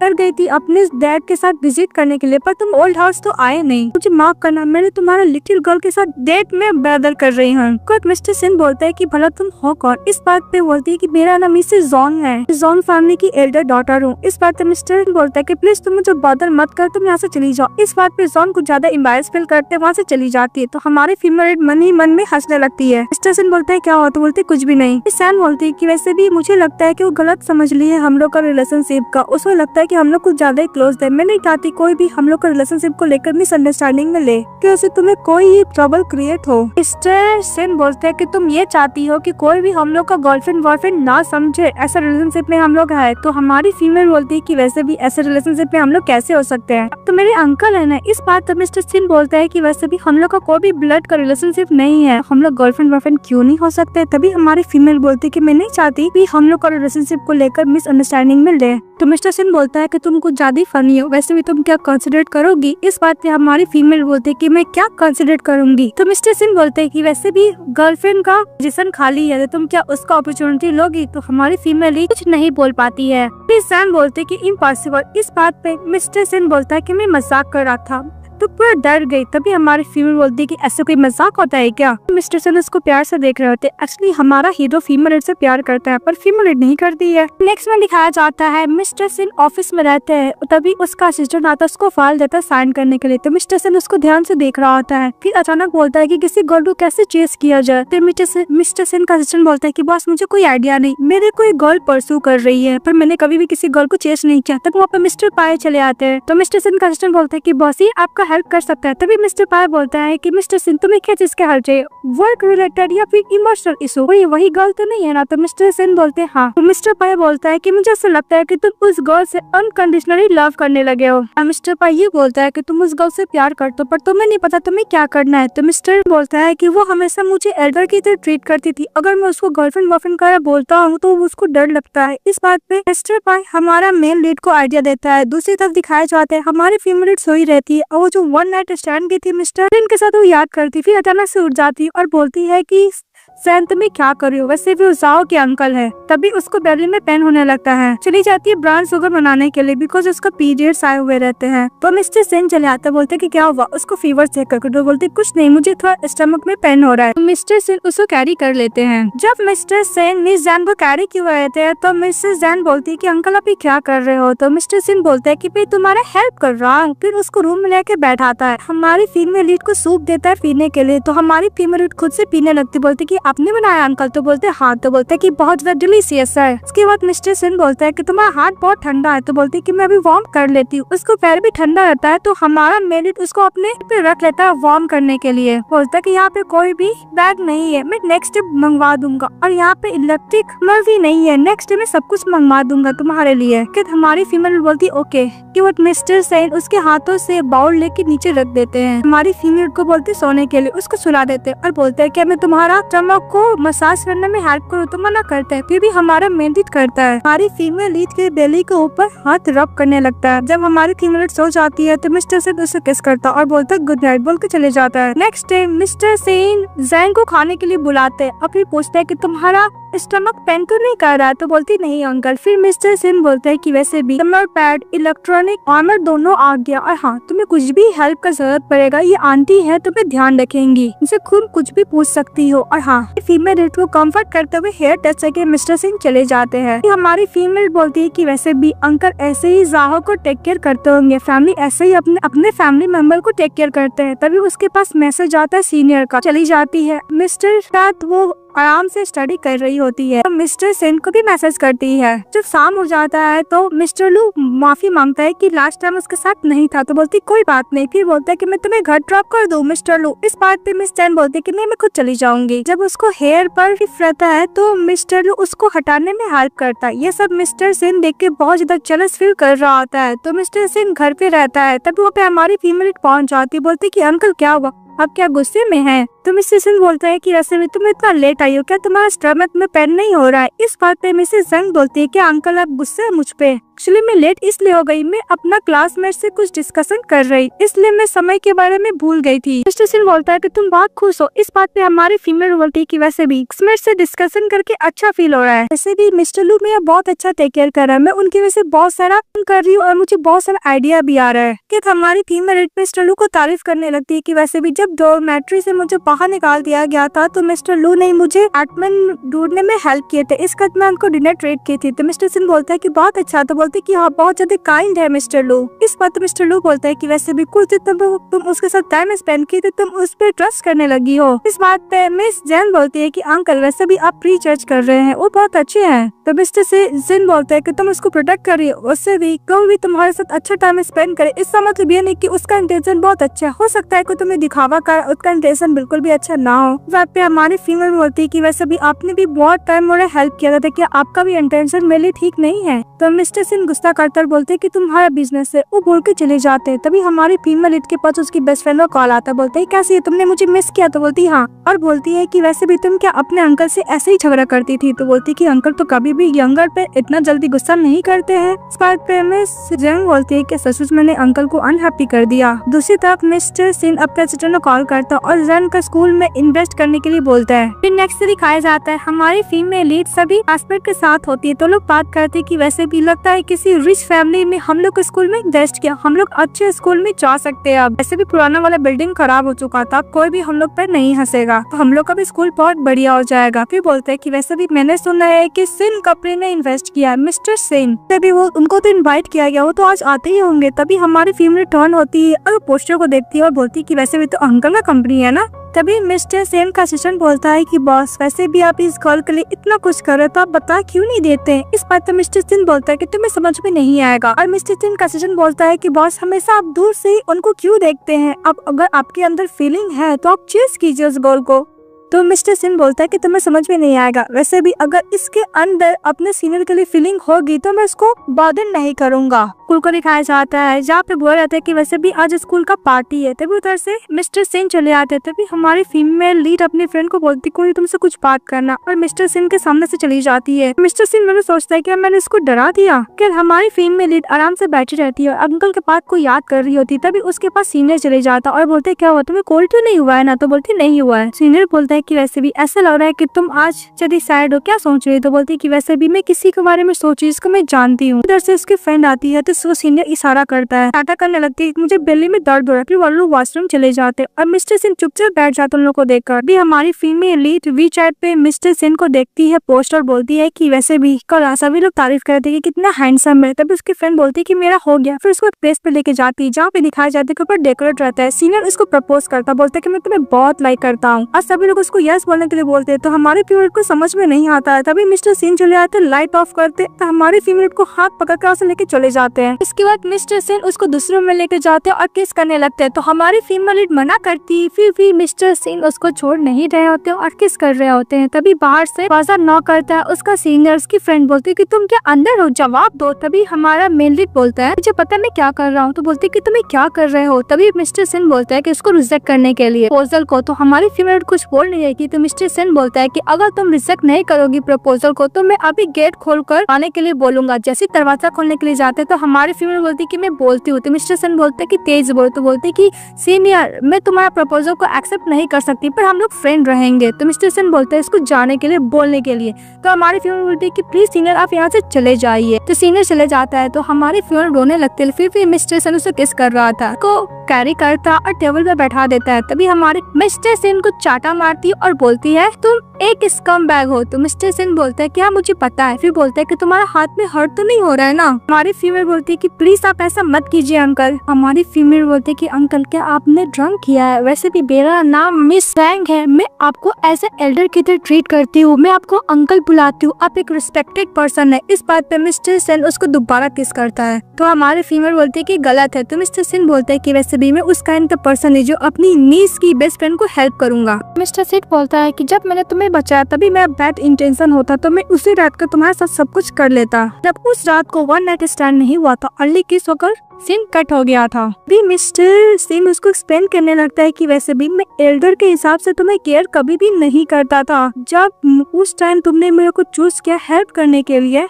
कर गई थी अपने डैड के साथ विजिट करने के लिए, पर तुम ओल्ड हाउस तो आए नहीं। मुझे माफ करना, मैंने तुम्हारा लिटिल गर्ल के साथ डेट में बदल कर रही हूँ। मिस्टर सेन बोलता है कि भला तुम हो कौन। इस बात पे बोलती है कि मेरा नाम मिसेस जॉन है, जॉन फैमिली की एल्डर डॉटर हूँ। इस बात पे मिस्टर बोलता है कि प्लीज तुम मुझे बदल मत कर, तुम यहाँ से चली जाओ। इस बात पे जॉन कुछ ज्यादा एम्बैरेस फील करते वहाँ से चली जाती है। तो हमारी फीमेल मन ही मन में हंसने लगती है। मिस्टर सेन बोलता है क्या हुआ, तो बोलते कुछ भी नहीं। सैन बोलती है कि वैसे भी मुझे लगता है कि वो गलत समझ ली है हम लोग का रिलेशनशिप का। उसको लगता है कि हम लोग कुछ ज्यादा ही क्लोज है। मैं नहीं चाहती कोई भी हम लोग का रिलेशनशिप को लेकर मिसअंडरस्टैंडिंग में ले कि उससे तुम्हें कोई ट्रबल क्रिएट हो। मिस्टर सेन बोलते हैं कि तुम ये चाहती हो कि कोई भी हम लोग का गर्लफ्रेंड बॉयफ्रेंड ना समझे, ऐसा रिलेशनशिप में हम लोग है। तो हमारी फीमेल बोलती है कि वैसे भी ऐसे रिलेशनशिप में हम लोग कैसे हो सकते हैं, तो मेरे अंकल है ना। इस बात पर मिस्टर सेन बोलता है कि वैसे भी हम लोग का कोई भी ब्लड का रिलेशनशिप नहीं है, हम लोग गर्लफ्रेंड बॉयफ्रेंड क्यों नहीं हो सकते। तभी हमारी फीमेल बोलती है कि मैं नहीं चाहती कि हम लोग का रिलेशनशिप को लेकर मिसअंडरस्टैंडिंग में ले। तो मिस्टर सेन बोलता है कि तुम कुछ ज्यादा फनी हो, वैसे भी तुम क्या कंसिडर करोगी। इस बात पे हमारी फीमेल बोलती है कि मैं क्या कंसिडर करूंगी। तो मिस्टर सेन बोलते हैं कि वैसे भी गर्लफ्रेंड का पोजीशन खाली है, तो तुम क्या उसका अपॉर्चुनिटी लोगी। तो हमारी फीमेल ही कुछ नहीं बोल पाती है। फिर सैन बोलते कि इम्पॉसिबल। इस बात पे मिस्टर सेन बोलता है कि मैं मजाक कर रहा था, तो पूरा डर गई। तभी हमारी फीमेल बोलती है कि ऐसे कोई मजाक होता है क्या। मिस्टर सेन उसको प्यार से देख रहे होते। एक्चुअली हमारा हीरो फीमेल से प्यार करता है पर फीमेल नहीं करती है। नेक्स्ट में दिखाया जाता है मिस्टर सेन ऑफिस में रहते हैं, तभी उसका असिस्टेंट आता है उसको फाइल देता है साइन करने के लिए। तो मिस्टर सेन उसको ध्यान से देख रहा होता है। फिर अचानक बोलता है कि किसी गर्ल को कैसे चेस किया जाए। तो मिस्टर सेन का असिस्टेंट बोलता है कि बॉस मुझे कोई आइडिया नहीं, मेरे कोई गर्ल परसू कर रही है पर मैंने कभी भी किसी गर्ल को चेस नहीं किया। तब वहाँ पे मिस्टर पाए चले आते हैं। तो मिस्टर सेन का असिस्टेंट बोलता है कि बॉस ये आपका हेल्प कर सकता है। तभी मिस्टर पाए बोलता है कि मिस्टर सेन तुम्हें क्या चीज का हेल्प चाहिए, वर्क रिलेटेड या फिर इमोशनल इशू, वही गर्ल तो नहीं है ना। तो मिस्टर सेन बोलते हैं हाँ। तो मिस्टर पाए बोलता है कि मुझे ऐसा लगता है कि तुम उस गर्ल से अनकंडीशनली लव करने लगे हो। मिस्टर पाए ये बोलता है कि तुम उस गर्ल से प्यार करते हो पर तुम्हें नहीं पता तुम्हें क्या करना है। तो मिस्टर बोलता है कि वो हमेशा मुझे एल्डर की तरह ट्रीट करती थी, अगर मैं उसको गर्लफ्रेंड बॉयफ्रेंड का बोलता हूँ तो उसको डर लगता है। इस बात पे मिस्टर पाए हमारा मेन लीड को आइडिया देता है। दूसरी तरफ दिखाया जाता है हमारी फीमेल सोई रहती है और वो जो वन नाइट स्टैंड की थी मिस्टर सेन के साथ वो याद करती, फिर अचानक से उठ जाती और बोलती है कि सैन तुम्हें क्या कर रही हो, वैसे भी जाओ के अंकल है। तभी उसको बेली में पेन होने लगता है। चली जाती है ब्राउन शुगर बनाने के लिए बिकॉज उसका पीरियड्स आए हुए रहते हैं। तो मिस्टर सेन चले आता बोलते कि क्या हुआ, उसको फीवर चेक करके। तो बोलते कुछ नहीं, मुझे थोड़ा स्टमक में पेन हो रहा है। तो मिस्टर सेन उसको कैरी कर लेते हैं। जब मिस्टर सेन मिस जैन को कैरी क्यों रहते हैं तो मिसेस जैन बोलती है कि अंकल आप क्या कर रहे हो। तो मिस्टर सेन बोलता है कि भाई तुम्हारा हेल्प कर रहा हूँ। फिर उसको रूम में लेके बैठाता है। हमारी फीमेल लीड को सूप देता है पीने के लिए। तो हमारी फीमेल लीड खुद से पीने लगती, बोलती कि आपने बनाया अंकल। तो बोलते हाँ। तो बोलते कि बहुत ज्यादा डिलीशियस है। उसके बाद मिस्टर सेन बोलता है कि तुम्हारा हाथ बहुत ठंडा है। तो बोलती कि मैं अभी वार्म कर लेती हूँ। उसको पैर भी ठंडा रहता है तो हमारा मेड उसको अपने पे रख लेता है वार्म करने के लिए। बोलता है कि यहाँ पे कोई भी बैग नहीं है, मैं नेक्स्ट डे मंगवा दूंगा, और यहाँ पे इलेक्ट्रिक नल भी नहीं है, नेक्स्ट डे में सब कुछ मंगवा दूंगा तुम्हारे लिए। हमारी फीमेल बोलती ओके। कि वो मिस्टर सेन उसके हाथों से बाउल लेके नीचे रख देते हैं। हमारी फीमेल को बोलते सोने के लिए, उसको सुला देते हैं और बोलते हैं कि मैं तुम्हारा स्टमक को मसाज करने में हेल्प करूँ। तो मना करते हैं, फिर भी हमारा मेडिटेट करता है। हमारी फीमेल लीड के बेली के ऊपर हाथ रब करने लगता है। जब हमारी फीमेल सो जाती है तो मिस्टर सेन उसे किस करता है और बोलता है गुड नाइट बोल के चले जाता है। Next day mister Sen Jain को खाने के लिए बुलाते हैं और फिर पूछता है कि तुम्हारा स्टमक पेन तो नहीं कर रहा है। तो बोलती नहीं अंकल। फिर मिस्टर सेन बोलते हैं कि वैसे भी समर पैड इलेक्ट्रॉनिक आर्मर दोनों आ गया, और हाँ तुम्हें कुछ भी हेल्प का जरूरत पड़ेगा, ये आंटी है तुम्हें ध्यान रखेंगी, उनसे खूब कुछ भी पूछ सकती हो। और हाँ फीमेल लीड को कंफर्ट करते हुए हेयर टच करके मिस्टर सेन चले जाते हैं। हमारी फीमेल बोलती है कि वैसे भी अंकल ऐसे ही जाहो को टेक केयर करते होंगे, फैमिली ऐसे ही अपने फैमिली मेंबर को टेक केयर करते हैं। तभी उसके पास मैसेज आता है सीनियर का। चली जाती है मिस्टर साथ वो आराम से स्टडी कर रही होती है। तो मिस्टर सेन को भी मैसेज करती है। जब शाम हो जाता है तो मिस्टर लू माफी मांगता है कि लास्ट टाइम उसके साथ नहीं था। तो बोलती कोई बात नहीं। फिर बोलता है कि मैं तुम्हें घर ड्रॉप कर दूं मिस्टर लू। इस बात पे मिस सेन बोलती है कि नहीं मैं खुद चली जाऊंगी। जब उसको हेयर पर रहता है तो मिस्टर लू उसको हटाने में हेल्प करता है। ये सब मिस्टर सेन देख के बहुत ज्यादा जेलस फील कर रहा होता है। तो मिस्टर सेन घर पे रहता है। तब वहाँ पे हमारी फीमेल पहुंच जाती है, बोलती कि अंकल क्या हुआ, अब क्या गुस्से में है? तो मिस्टर सिंह बोलता है कि वैसे भी तुम इतना लेट आई हो, क्या तुम्हारा स्टमक में पेन नहीं हो रहा है? इस बात पे मिसेस जंग बोलती है कि अंकल आप गुस्से है मुझ पे? एक्चुअली मैं लेट इसलिए हो गई, मैं अपना क्लासमेट से कुछ डिस्कशन कर रही, इसलिए मैं समय के बारे में भूल गई थी। मिस्टर सिंह बोलता है कि तुम बहुत खुश हो। इस बात पे हमारी फीमेल बोलती है कि वैसे भी क्लासमेट से डिस्कशन करके अच्छा फील हो रहा है। वैसे भी मिस्टर लू मेरा बहुत अच्छा टेक केयर कर रहा है, मैं उनकी वजह से बहुत सारा कर रही हूँ और मुझे बहुत सारा आइडिया भी आ रहा है। कि हमारी फीमेल मिस्टर लू को तारीफ करने लगती है कि वैसे भी जब डॉर्मेट्री से मुझे बाहर निकाल दिया गया था तो मिस्टर लू ने मुझे अपार्टमेंट ढूंढने में हेल्प किए थे, इस वक्त मैं उनको डिनर ट्रीट की थी। तो मिस्टर सिंह बोलता है कि बहुत अच्छा। तो बोलते कि हाँ बहुत ज्यादा काइंड है मिस्टर लू। इस बात तो मिस्टर लू बोलता है कि वैसे भी कुछ दिन तुम उसके साथ टाइम स्पेंड की तो तुम उस पर ट्रस्ट करने लगी हो। इस बात पे मिस जैन बोलती है कि अंकल वैसे भी आप प्री जज कर रहे हैं, वो बहुत अच्छे हैं। तो मिस्टर सिंह बोलता है कि तुम उसको प्रोटेक्ट कर रही हो, उससे भी कभी भी तुम्हारे साथ अच्छा टाइम स्पेंड करे। इसका मतलब ये नहीं कि उसका इंटेंशन बहुत अच्छा हो सकता है कि तुम्हें दिखावा कर, उसका इंटेंशन बिल्कुल भी अच्छा ना हो। इस बात पे हमारी फीमेल बोलती है कि वैसे भी आपने भी बहुत टाइम मुझे हेल्प किया था, क्या आपका भी इंटेंशन मेरे लिए ठीक नहीं है? तो मिस्टर सिंह गुस्सा करते बोलते कि तुम्हारा बिजनेस है, वो बोल के चले जाते हैं। तभी हमारी फीमेल के पास उसकी बेस्ट फ्रेंड का कॉल आता है, बोलते है कैसी है, तुमने मुझे मिस किया? तो बोलती हाँ, और बोलती है कि वैसे भी तुम क्या अपने अंकल से ऐसे ही झगड़ा करती थी? तो बोलती कि अंकल तो कभी भी यंगर पे इतना जल्दी गुस्सा नहीं करते हैं। इस बात पे मिस जंग बोलती है कि सचमुच मैंने अंकल को अनहैप्पी कर दिया। दूसरी तरफ मिस्टर सिंह अपने सिस्टर को कॉल करता है और जन का स्कूल में इन्वेस्ट करने के लिए बोलता है। फिर नेक्स्ट दिखाया जाता है हमारी फीमेल लीड सभी हस्बैंड के साथ होती है, तो लोग बात करते कि वैसे भी लगता है किसी रिच फैमिली में हम लोग स्कूल में इन्वेस्ट किया, हम लोग अच्छे स्कूल में जा सकते हैं। अब वैसे भी पुराना वाला बिल्डिंग खराब हो चुका था, कोई भी हम लोग पर नहीं हंसेगा, तो हम लोग का भी स्कूल बहुत बढ़िया हो जाएगा। फिर बोलते हैं कि वैसे भी मैंने सुना है कि सिंह कंपनी ने इन्वेस्ट किया, मिस्टर सिंह तभी वो उनको तो इनवाइट किया गया, वो तो आज आते ही होंगे। तभी हमारी फीमेल टर्न होती है और पोस्टर को देखती है और बोलती है कि वैसे भी तो अंकल का कंपनी है ना। तभी मिस्टर सेन का असिस्टेंट बोलता है कि बॉस वैसे भी आप इस गर्ल के लिए इतना कुछ कर रहे तो आप बता क्यों नहीं देते? इस बात पर मिस्टर सिंह बोलता है कि तुम्हें समझ में नहीं आएगा। और मिस्टर सिंह का असिस्टेंट बोलता है कि बॉस हमेशा आप दूर से ही उनको क्यों देखते हैं? अब अगर आपके अंदर फीलिंग है तो आप चेस कीजिए उस गर्ल को। तो मिस्टर सिंह बोलता है कि तुम्हें समझ में नहीं आएगा, वैसे भी अगर इसके अंदर अपने सीनियर के लिए फीलिंग होगी तो मैं उसको बर्डन नहीं करूंगा। स्कूल को दिखाया जाता है जहाँ पे बोला जाता है कि वैसे भी आज स्कूल का पार्टी है। तभी उधर से मिस्टर सिंह चले आते हैं। तभी हमारी फीमेल लीड अपने फ्रेंड को बोलती कोई तुमसे कुछ बात करना, और मिस्टर सिंह के सामने से चली जाती है। मिस्टर सिंह मैंने सोचता है कि मैंने इसको डरा दिया। कि हमारी फीमेल लीड आराम से बैठी रहती है और अंकल के बात को याद कर रही होती। तभी उसके पास सीनियर चले जाता और बोलते क्या हुआ, तुम्हें कोल्ड तो नहीं हुआ है ना? तो बोलती नहीं हुआ है। सीनियर बोलता है कि वैसे भी ऐसा लग रहा है कि तुम आज जल्दी सैड हो, क्या सोच रही हो? तो बोलती कि वैसे भी मैं किसी के बारे में सोची जिसको मैं जानती हूँ। इधर से उसकी फ्रेंड आती है तो वो सीनियर इशारा करता है, टाटा करने लगती है मुझे बेली में दर्द हो रहा है। फिर वो लोग वॉशरूम चले जाते और मिस्टर सिंह चुपचाप बैठ जाते उन लोगों को देखकर। भी हमारी फीमेल लीड वी चैट पे मिस्टर सिंह को देखती है पोस्ट और बोलती है कि वैसे भी कल सभी लोग तारीफ करते हैं कि कितना हैंडसम है। तभी उसकी फ्रेंड बोलती है कि मेरा हो गया। फिर उसको एक प्लेस पे लेके जाती है जहाँ पे दिखाया जाता है कि ऊपर डेकोरेट रहता है। सीनियर उसको प्रपोज करता, बोलता है कि मैं तुम्हें बहुत लाइक करता हूँ, और सभी लोग उसको यस बोलने के लिए बोलते हैं। तो हमारे फीमेल को समझ में नहीं आता है। तभी मिस्टर सिंह चले आते, लाइट ऑफ करते, तो हमारी फीमेल को हाथ पकड़ कर उसे लेके चले जाते हैं। इसके बाद मिस्टर सिंह उसको दूसरे रूम में लेके जाते हैं और किस करने लगते हैं। तो हमारी फीमेल लीड मना करती, फिर भी मिस्टर सिंह उसको छोड़ नहीं रहे होते और किस कर रहे होते हैं। तभी बाहर से दरवाजा नॉक करता है उसका सीनियर। उसकी फ्रेंड बोलती है कि तुम क्या अंदर हो, जवाब दो। तभी हमारा मेल लीड बोलता है मुझे पता मैं क्या कर रहा हूँ। तो बोलती है कि तुम्हें क्या कर रहे हो। तभी मिस्टर सिंह बोलता है कि उसको रिजेक्ट करने के लिए प्रपोजल को। तो हमारी फीमेल कुछ बोल नहीं रही। तो मिस्टर सिंह बोलता है कि अगर तुम रिजेक्ट नहीं करोगी प्रपोजल को तो मैं अभी गेट खोलकर आने के लिए बोलूंगा। जैसे दरवाजा खोलने के लिए जाते तो हमारी फीमेल बोलती है कि मैं बोलती हूँ। तो मिस्टर सिंह बोलते कि तेज बोल। तो बोलते कि सीनियर मैं तुम्हारा प्रपोजल को एक्सेप्ट नहीं कर सकती पर हम लोग फ्रेंड रहेंगे। तो मिस्टर सिंह बोलते हैं इसको जाने के लिए, बोलने के लिए। तो हमारी फीमेल बोलती है कि प्लीज सीनियर आप यहाँ से चले जाइए। तो सीनियर चले जाता है तो हमारी फीमेल रोने लगती है। फिर भी मिस्टर सिंह उसे किस कर रहा था को कैरी करता और टेबल पे बैठा देता है। तभी हमारे मिस्टर सिंह को चाटा मारती और बोलती है तुम एक स्कम बैग हो। तो मिस्टर सिंह बोलता है क्या मुझे पता है। फिर बोलता है कि तुम्हारा हाथ में हर्ट तो नहीं हो रहा है ना। हमारी फीमेल बोलती है कि प्लीज आप ऐसा मत कीजिए अंकल। हमारी फीमेल बोलती है कि अंकल क्या आपने ड्रंक किया है? वैसे भी मेरा नाम मिस जैंग है, मैं आपको एज ए एल्डर की तरह ट्रीट करती हूँ, मैं आपको अंकल बुलाती हूँ, आप एक रिस्पेक्टेड पर्सन है। इस बात पे मिस्टर सिंह उसको दोबारा किस करता है। तो हमारी फीमेल बोलती है कि गलत है। तो मिस्टर सिंह बोलते है कि वैसे भी मैं उस काइंड का पर्सन है जो अपनी नीस की बेस्ट फ्रेंड को हेल्प करूंगा। मिस्टर सिंह मेंडिट बोलता है कि जब मैंने तुम्हें बचाया तभी मेरा बैड इंटेंशन होता तो मैं उसी रात को तुम्हारे साथ सब कुछ कर लेता। जब उस रात को वन नाइट स्टैंड नहीं हुआ था, अर्ली किस होकर सीन कट हो गया था। भी मिस्टर सिंह उसको एक्सप्लेन करने लगता है कि वैसे भी मैं एल्डर के हिसाब से तुम्हें केयर कभी भी नहीं करता था। जब उस टाइम तुमने मेरे को चूज किया हेल्प करने के लिए,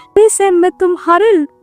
मैं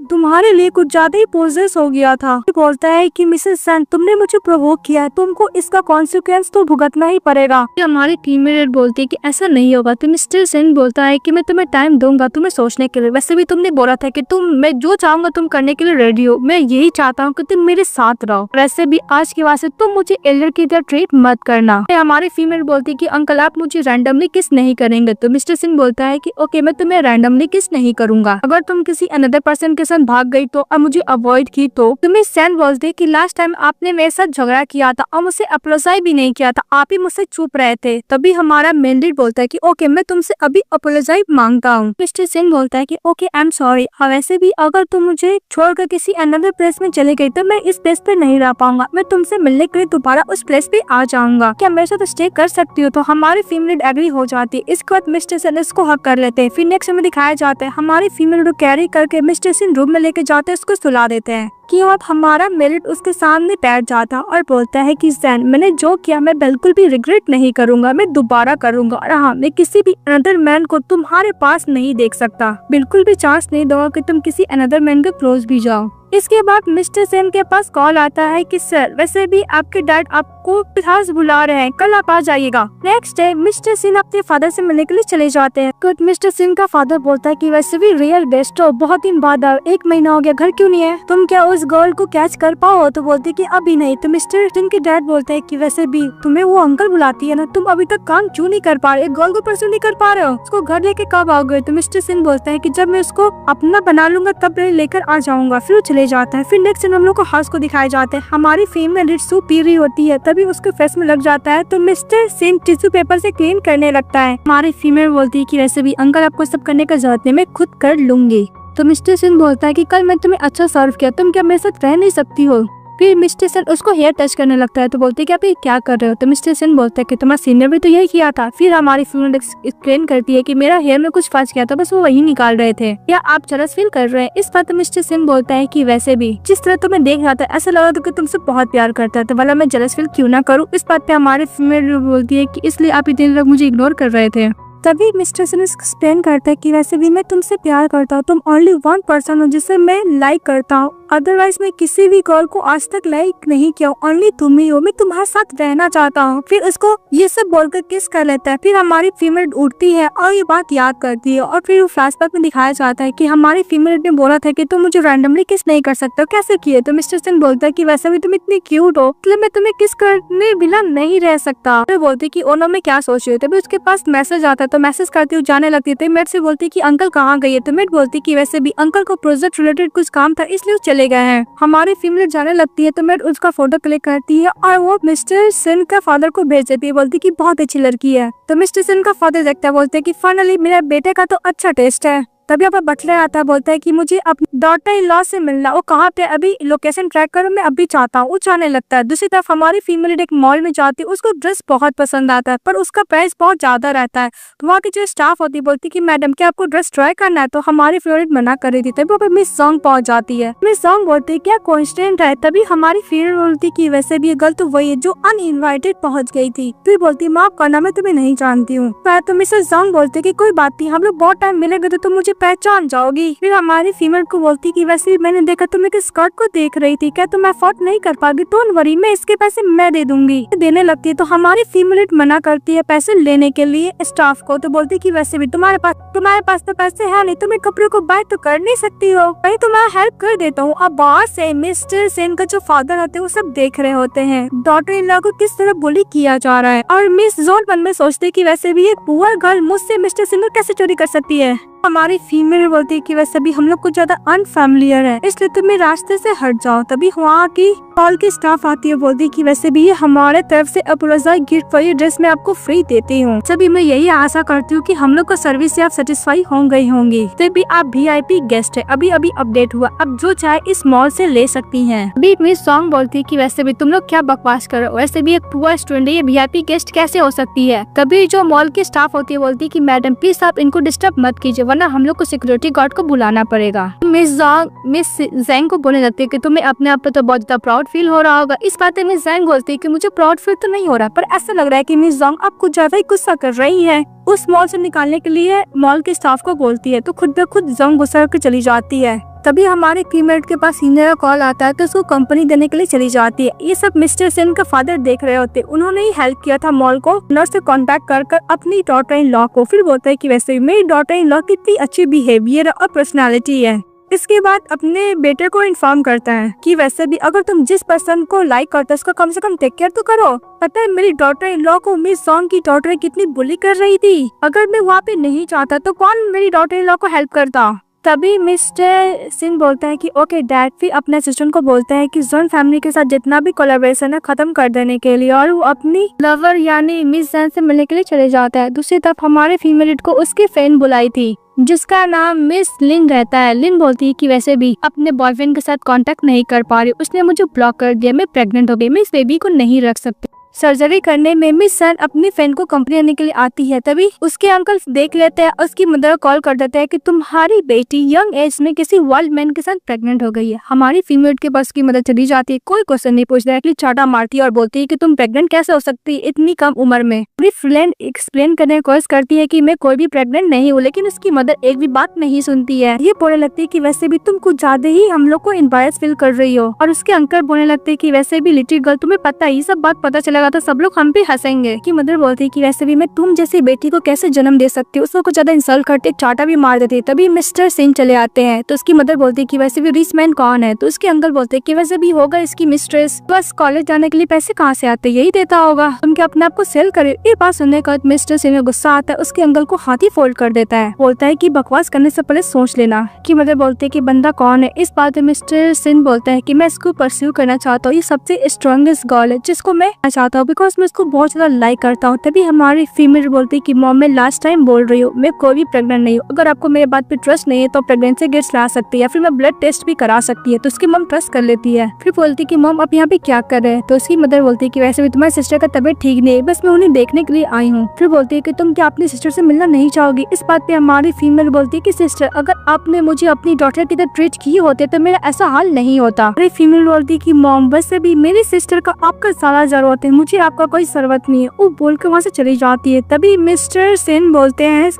तुम्हारे लिए कुछ ज्यादा ही पोजेस हो गया था। बोलता है कि मिसेस सेन तुमने मुझे प्रोवोक किया है, तुमको इसका कॉन्सिक्वेंस तो भुगतना ही पड़ेगा। हमारी टीममेट बोलती है कि ऐसा नहीं होगा। तो मिस्टर सेन बोलता है कि मैं तुम्हें टाइम दूंगा तुम्हें सोचने के लिए। वैसे भी तुमने बोला था कि मैं जो चाहूंगा तुम करने के लिए रेडी हो। मैं यही चाहता हूँ कि तुम मेरे साथ रहो। वैसे भी आज के बाद से तुम मुझे एल्डर की तरह ट्रीट मत करना। हमारी फीमेल बोलती है कि अंकल आप मुझे रैंडमली किस नहीं करेंगे। तो मिस्टर सिंह बोलता है कि ओके मैं तुम्हें रैंडमली किस नहीं करूंगा। अगर तुम किसी अनदर पर्सन के साथ भाग गई तो और मुझे अवॉइड की तो। तुम्हें सैन बोलते कि लास्ट टाइम आपने मेरे साथ झगड़ा किया था और मुझसे अपोलोजाइज भी नहीं किया था, आप ही मुझसे चुप रहे थे। तभी हमारा मेंडिट बोलता है कि ओके मैं तुमसे अभी अपोलोजाइज मांगता हूँ। मिस्टर सिंह बोलता है कि ओके आई एम सॉरी। वैसे भी अगर तुम मुझे छोड़कर किसी अनदर प्लेस में चले गई तो मैं इस प्लेस पे नहीं रह पाऊंगा। मैं तुमसे मिलने के लिए दोबारा उस प्लेस पे आ जाऊंगा। क्या मेरे साथ स्टे कर सकती हो? तो हमारी फीमेल एग्री हो जाती है। इसके बाद मिस्टर सिंह इसको हक कर लेते हैं। फिर नेक्स्ट में दिखाया जाता है हमारी फीमेल को कैरी करके मिस्टर सिंह रूम में लेके जाते हैं, उसको सुला देते हैं कि अब हमारा मेरिट उसके सामने बैठ जाता और बोलता है कि सैन मैंने जो किया मैं बिल्कुल भी रिग्रेट नहीं करूंगा, मैं दोबारा करूंगा। और हाँ मैं किसी भी अनदर मैन को तुम्हारे पास नहीं देख सकता, बिल्कुल भी चांस नहीं दूंगा कि तुम किसी अनदर मैन के क्लोज भी जाओ। इसके बाद मिस्टर सेन के पास कॉल आता है कि सर वैसे भी आपके डैड आपको पिथास बुला रहे हैं, कल आप आ जाइएगा। नेक्स्ट डे मिस्टर सिंह अपने फादर से मिलने के लिए चले जाते हैं। तो मिस्टर सिंह का फादर बोलता है कि वैसे भी रियल बेस्ट हो, बहुत दिन बाद आओ, 1 महीना हो गया, घर क्यों नहीं है? तुम क्या उस गर्ल को कैच कर पाओ? तो बोलती कि अभी नहीं। तो मिस्टर सिंह के डैड बोलते हैं कि वैसे भी तुम्हें वो अंकल बुलाती है ना, तुम अभी तक काम क्यों नहीं कर पा रहे? एक गर्ल को परसों नहीं कर पा रहे हो, उसको घर लेके कब आओगे? तो मिस्टर सिंह बोलता है कि जब मैं उसको अपना बना लूंगा तब लेकर आ जाऊंगा। फिर चले जाता है। फिर नेक्स्ट हम लोग को हाउस को दिखाया जाता है। हमारी फीमेल रिट्सू पी रही होती है, तभी उसके फेस में लग जाता है। तो मिस्टर सिंह टिश्यू पेपर से क्लीन करने लगता है। हमारी फीमेल बोलती है कि वैसे भी अंकल आपको सब करने का जरूरत नहीं, मैं खुद कर लूंगी। तो मिस्टर सिंह बोलता है कि कल मैं तुम्हें अच्छा सर्व किया, तुम क्या मेरे साथ रह नहीं सकती हो? फिर मिस्टर सिंह उसको हेयर टच करने लगता है। तो बोलते कि आप ये क्या कर रहे हो? तो मिस्टर सिंह बोलता है कि तुम्हारा सीनियर भी तो यही किया था। फिर हमारी फीमेल एक्सप्लेन करती है कि मेरा हेयर में कुछ फंस गया था, बस वो वही निकाल रहे थे। या आप जलस फील कर रहे हैं? इस बात मिस्टर सिंह बोलता है कि वैसे भी जिस तरह तुम्हें देख रहा था ऐसा लग रहा था कि तुमसे बहुत प्यार करता है, तो वाला मैं जलस फील क्यों ना करूँ। इस बात पे हमारी फीमेल बोलती है कि इसलिए आप इतने लोग मुझे इग्नोर कर रहे थे। तभी मिस्टर सिंह एक्सप्लेन करता है कि वैसे भी मैं तुमसे प्यार करता हूँ, तुम ओनली वन पर्सन हो जिसे मैं लाइक करता हूँ, अदरवाइज मैं किसी भी गर्ल को आज तक लाइक नहीं किया, ओनली तुम ही हो, मैं तुम्हारे साथ रहना चाहता हूँ। फिर उसको ये सब बोलकर किस कर लेता है। फिर हमारी फीमेल उठती है और ये बात याद करती है। और फिर फ्लैशबैक में दिखाया जाता है कि हमारी फीमेल ने बोला था कि तुम मुझे रैंडमली किस नहीं कर सकते हो, कैसे किए? तो मिस्टर सिंह बोलता है कि वैसे भी तुम इतनी क्यूट हो, इसलिए मैं तुम्हें किस करने बिना नहीं रह सकता। फिर बोलती कि ओनो में क्या सोच रहे थे। तभी उसके पास मैसेज आता है, तो मैसेज करती हूँ जाने लगती है। मेट से बोलती कि अंकल कहाँ गए? तो मेट बोलती कि वैसे भी अंकल को प्रोजेक्ट रिलेटेड कुछ काम था इसलिए वो चले गए हैं। हमारी फीमेल जाने लगती है तो मेट उसका फोटो क्लिक करती है और वो मिस्टर सिंह का फादर को भेज देती है। बोलती कि बहुत अच्छी लड़की है। तो मिस्टर सिंह का फादर देखता है, बोलते कि फाइनली मेरे बेटे का तो अच्छा टेस्ट है। तभी अब बटलर आता है, बोलता है कि मुझे अपनी डॉटर इन लॉ से मिलना, वो कहाँ पे अभी लोकेशन ट्रैक करो, मैं अभी चाहता हूँ। वो जाने लगता है। दूसरी तरफ हमारी फीमेल एक मॉल में जाती है, उसको ड्रेस बहुत पसंद आता है पर उसका प्राइस बहुत ज्यादा रहता है। तो वहाँ की जो स्टाफ होती है बोलती कि मैडम क्या आपको ड्रेस ट्राई करना है? तो हमारी फेवरेट मना कर रही थी। तभी वहाँ पर मिस सॉन्ग पहुंच जाती है। मिस सॉन्ग बोलती क्या कोइंसिडेंट है? तभी हमारी फेवरेट बोलती की वैसे भी ये गर्ल तो वही है जो अनइनवाइटेड पहुँच गई थी। फिर बोलती माफ करना मैं तुम्हें नहीं जानती हूँ। तो मिसेस सॉन्ग बोलती की कोई बात नहीं, हम लोग बहुत टाइम मिलेंगे तो तुम मुझे पहचान जाओगी। फिर हमारी फीमेल को बोलती कि वैसे भी मैंने देखा तुम एक स्कर्ट को देख रही थी, क्या तुम अफोर्ड नहीं कर पाओगी? डोंट वरी, मैं इसके पैसे मैं दे दूंगी। देने लगती है तो हमारी फीमेल मना करती है पैसे लेने के लिए स्टाफ को। तो बोलती कि वैसे भी तुम्हारे पास तो पैसे है नहीं, तुम कपड़े को बाय तो कर नहीं सकती हो, भाई तुम्हारा हेल्प कर देता हूँ। अब बाहर से मिस्टर सेन का जो फादर होते हैं वो सब देख रहे होते हैं डॉटर इन लॉ को किस तरह बुली किया जा रहा है। और मिस जोन मन में सोचते कि वैसे भी एक पुअर गर्ल मुझसे मिस्टर सिंह कैसे चोरी कर सकती है। हमारी फीमेल बोलती है कि वैसे भी हम लोग कुछ ज्यादा अनफैमिलियर है, इसलिए तुम्हें रास्ते से हट जाओ। तभी वहाँ की हॉल की स्टाफ आती है, बोलती है कि वैसे भी ये हमारे तरफ से अप्रोजाई गिफ्ट फॉर यू ड्रेस मैं आपको फ्री देती हूँ। तभी मैं यही आशा करती हूँ कि हम लोग को सर्विस से आप सेटिस्फाई हो गई होंगी। तभी आप VIP गेस्ट है, अभी अभी अपडेट हुआ, अब जो चाहे इस मॉल से ले सकती हैं। अभी मिस सॉन्ग बोलती है कि वैसे भी तुम लोग क्या बकवास करो, वैसे भी एक पुअर स्टूडेंट है, ये VIP गेस्ट कैसे हो सकती है। तभी जो मॉल की स्टाफ होती है बोलती है कि मैडम प्लीज आप इनको डिस्टर्ब मत कीजिए, वरना हम लोग को सिक्योरिटी गार्ड को बुलाना पड़ेगा। मिस जैंग को बोलने लगती है कि तुम्हें अपने आप पे तो बहुत ज्यादा प्राउड फील हो रहा होगा। इस बात में मिस जैंग बोलती है कि मुझे प्राउड फील तो नहीं हो रहा, पर ऐसा लग रहा है कि मिस जॉन्ग आप कुछ ज्यादा ही गुस्सा कर रही है। उस मॉल से निकालने के लिए मॉल के स्टाफ को बोलती है, तो खुद ब खुद जॉन्ग गुस्सा करके चली जाती है। तभी हमारे टीममेट के पास सीनियर का कॉल आता है, तो उसको कंपनी देने के लिए चली जाती है। ये सब मिस्टर सेन का फादर देख रहे होते, उन्होंने ही हेल्प किया था मॉल को नर्स से कांटेक्ट कर अपनी डॉटर इन लॉ को। फिर बोलता है कि वैसे मेरी डॉटर इन लॉ कितनी अच्छी बिहेवियर और पर्सनालिटी है। इसके बाद अपने बेटे को इन्फॉर्म करता है कि वैसे भी अगर तुम जिस पर्सन को लाइक करते हो उसको कम से कम टेक केयर तो करो। पता है मेरी डॉटर इन लॉ को मिस सॉन्ग की डॉटर कितनी बुली कर रही थी, अगर मैं वहाँ पे नहीं चाहता तो कौन मेरी डॉटर इन लॉ को हेल्प करता। तभी मिस्टर सिन बोलता है कि ओके डैड। फिर अपने असिस्टेंट को बोलता है कि जॉन फैमिली के साथ जितना भी कोलैबोरेशन है खत्म कर देने के लिए, और वो अपनी लवर यानी मिस जैन से मिलने के लिए चले जाता है। दूसरी तरफ हमारे फीमेल लीड को उसकी फ्रेंड बुलाई थी जिसका नाम मिस लिन रहता है। लिन बोलती है कि वैसे भी अपने बॉयफ्रेंड के साथ कांटेक्ट नहीं कर पा रही, उसने मुझे ब्लॉक कर दिया, मैं प्रेग्नेंट हो गई, मैं इस बेबी को नहीं रख सकती। सर्जरी करने में मिस सन अपनी फ्रेंड को कंपनी आने के लिए आती है। तभी उसके अंकल देख लेते हैं, उसकी मदर कॉल कर देते हैं कि तुम्हारी बेटी यंग एज में किसी वर्ल्ड मैन के साथ प्रेग्नेंट हो गई है। हमारी फीमेल के पास की मदर चली जाती है, कोई क्वेश्चन नहीं पूछता है, चाटा मारती है और बोलती है कि तुम प्रेग्नेंट कैसे हो सकती है इतनी कम उम्र में। अपनी फ्रेंड एक्सप्लेन करने की कोशिश करती है कि मैं कोई भी प्रेग्नेंट नहीं हूँ, लेकिन उसकी मदर एक भी बात नहीं सुनती है। ये बोलने लगती है कि वैसे भी तुम कुछ ज्यादा ही हम लोग को एम्बैरेस फील कर रही हो, और उसके अंकल बोलने लगते हैं कि वैसे भी लिटिल गर्ल तुम्हें पता है ये सब बात पता चलेगा तो सब लोग हम पे हंसेंगे। की मदर बोलती है कि वैसे भी मैं तुम जैसी बेटी को कैसे जन्म दे सकती हूँ, उसको कुछ ज्यादा इंसल्ट करते चाटा भी मार देती है। तभी मिस्टर सिंह चले आते हैं, तो उसकी मदर बोलती है कि वैसे भी रिच मैन कौन है, तो उसके अंकल बोलते हैं कि वैसे भी होगा इसकी मिस्ट्रेस, बस कॉलेज जाने के लिए पैसे कहाँ से आते यही देता होगा, तुम क्या अपने आप को सेल करे। ये बात सुनने के बाद मिस्टर सिंह गुस्सा आता है, उसके अंकल को हाथी फोल्ड कर देता है, बोलता है कि बकवास करने से पहले सोच लेना। की मदर बोलती है कि बंदा कौन है। इस बात में मिस्टर सिंह बोलता है कि मैं इसको परस्यू करना चाहता हूँ, ये सबसे स्ट्रॉन्गेस्ट गर्ल है जिसको मैं चाहता हूँ, बिकॉज मैं इसको बहुत ज्यादा लाइक करता हूँ। तभी हमारी फीमेल बोलती है कि मॉम मैं लास्ट टाइम बोल रही हूँ, मैं कोई भी प्रेग्नेंट नहीं हूँ, अगर आपको मेरे बात पे ट्रस्ट नहीं है तो प्रेगनेंसी किट्स ला सकती है, फिर मैं ब्लड टेस्ट भी करा सकती है। तो उसकी मॉम ट्रस्ट कर लेती है। फिर बोलती है कि मॉम आप यहाँ पे क्या कर रहे हैं, तो उसकी मदर बोलती है कि वैसे भी तुम्हारी सिस्टर का तबीयत ठीक नहीं है, बस मैं उन्हें देखने के लिए आई हूँ। फिर बोलती है कि तुम क्या अपनी सिस्टर से मिलना नहीं चाहोगी। इस बात पे हमारी फीमेल बोलती है कि सिस्टर अगर आपने मुझे अपनी डॉटर की तरह ट्रीट किए होते तो मेरा ऐसा हाल नहीं होता। अरे फीमेल बोलती है कि मॉम वैसे भी मेरी सिस्टर का आपका सारा जरूरत है, मुझे आपका कोई जरूरत नहीं है। वो बोल के वहाँ से चली जाती है। तभी मिस्टर सेन बोलते हैं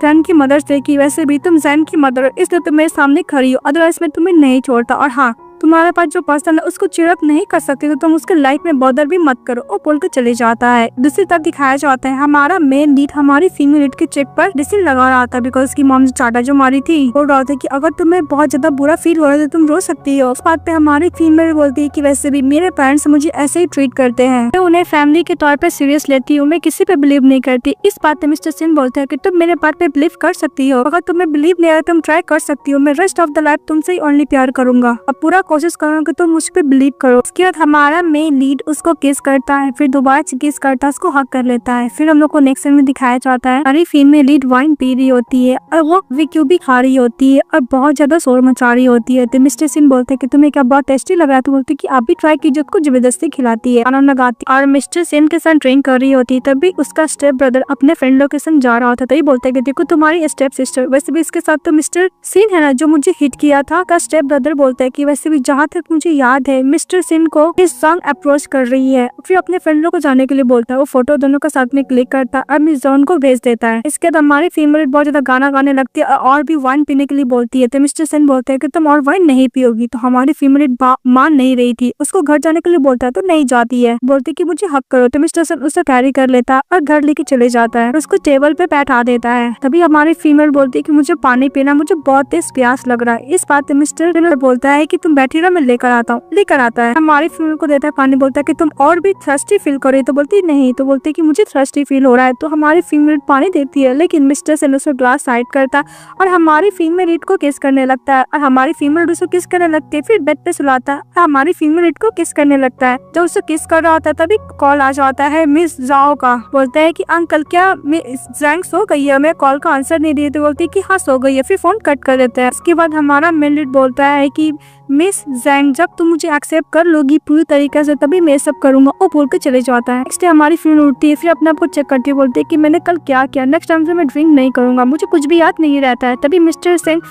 जैन की मदर से कि वैसे भी तुम जैन की मदर हो, इसलिए तुम मेरे सामने खड़ी हो, अदरवाइज मैं तुम्हें नहीं छोड़ता, और हाँ तुम्हारे पास जो पर्सन है उसको चिड़अप नहीं कर सकते तो तुम उसके लाइफ में बॉदर भी मत करो। वो बोल के चले जाता है। दूसरी तरफ दिखाया जाता है हमारा मेन लीड हमारी फीमेल लीड के चेक पर डिसिल लगा रहा था, बिकॉज उसकी मॉम चाटा जो मारी थी बोल रहा था कि अगर तुम्हें बहुत ज्यादा बुरा फील हो रहा है तो तुम रो सकती हो। उस बात पे हमारी फीमेल बोलती है कि वैसे भी मेरे पेरेंट्स मुझे ऐसे ही ट्रीट करते हैं, मैं उन्हें फैमिली के तौर पर सीरियस लेती हूँ, मैं किसी पे बिलीव नहीं करती। इस बात पे मिस्टर सिंह बोलते हैं कि तुम मेरे बात पे बिलीव कर सकती हो, अगर तुम्हें बिलीव नहीं आया तुम ट्राई कर सकती हो, मैं रेस्ट ऑफ द लाइफ तुमसे ही ओनली प्यार करूंगा, अब पूरा कोशिश करूंगा तुम मुझ पे बिलीव करो। उसके बाद हमारा मेन लीड उसको किस करता है, फिर दोबारा किस करता है, उसको हक कर लेता है। फिर हम लोग को नेक्स्ट सीन में दिखाया जाता है हमारी फीमेल लीड वाइन पी रही होती है और वो विक्यू भी खा रही होती है और बहुत ज्यादा शोर मचा रही होती है। तो मिस्टर सिंह बोलते हैं कि तुम्हें क्या बहुत टेस्टी लग रहा है, तो बोलते कि आप भी ट्राई कीजिए, उसको जबरदस्ती खिलाती है, खाना लगाती और मिस्टर सिंह के साथ ड्रिंक कर रही होती है। तभी उसका स्टेप ब्रदर अपने फ्रेंड लोग के संग जा रहा होता है, तभी बोलते हैं कि देखो तुम्हारी स्टेप सिस्टर, वैसे भी इसके साथ तो मिस्टर सिंह है ना जो मुझे हिट किया था। का स्टेप ब्रदर बोलता है कि वैसे भी जहाँ तक मुझे याद है मिस्टर सिंह को इस सॉन्ग अप्रोच कर रही है, फिर अपने फ्रेंडों को जाने के लिए बोलता है, वो फोटो दोनों का साथ में क्लिक करता है और मिस जॉन को भेज देता है। इसके बाद हमारी फीमेल बहुत ज्यादा गाना गाने लगती है और भी वाइन पीने के लिए बोलती है। तो मिस्टर सिंह बोलते हैं कि तुम और वाइन नहीं पियोगी, तो हमारी फीमेल मान नहीं रही थी, उसको घर जाने के लिए बोलता है तो नहीं जाती है, बोलती कि मुझे हक करो। तो मिस्टर सिंह उसे कैरी कर लेता है और घर लेके चले जाता है, उसको टेबल पे बैठा देता है। तभी हमारी फीमेल बोलती है कि मुझे पानी पीना, मुझे बहुत तेज प्यास लग रहा है। इस बात पे मिस्टर बोलता है कि तुम बैठी रहो, मैं लेकर आता हूँ। लेकर आता है, हमारी फीमेल को देता है पानी, बोलता है कि तुम और भी थर्स्टी फील कर रही, तो बोलती है नहीं, तो बोलती है कि मुझे थर्स्टी फील हो रहा है। तो हमारी फीमेल पानी देती है, लेकिन मिस्टर सेन उसका ग्लास साइड करता है और हमारी फीमेल रीड को किस करने लगता है और हमारी फीमेल उसको किस करने लगती है। फिर बेड पे सुलाता है, हमारी फीमेल रीड को किस करने लगता है। जब उसको किस कर रहा होता है तभी कॉल आ जाता है मिस जाओ का। बोलता है कि अंकल क्या मिस जैंग सो गई है, मैं कॉल का आंसर नहीं दिए। तो बोलती है कि हाँ सो गई है, फिर फोन कट कर देता है। उसके बाद हमारा मेल लीड बोलता है कि मिस जैंग जब तुम मुझे एक्सेप्ट कर लोगी पूरी तरीके से तभी मैं सब करूंगा। वो बोल के चले जाता है। नेक्स्ट डे हमारी फीमेल उठती है, फिर अपने आप को चेक करती है, बोलती है कि मैंने कल क्या किया, नेक्स्ट टाइम से मैं ड्रिंक नहीं करूंगा, मुझे कुछ भी याद नहीं रहता है। तभी मिस्टर सेन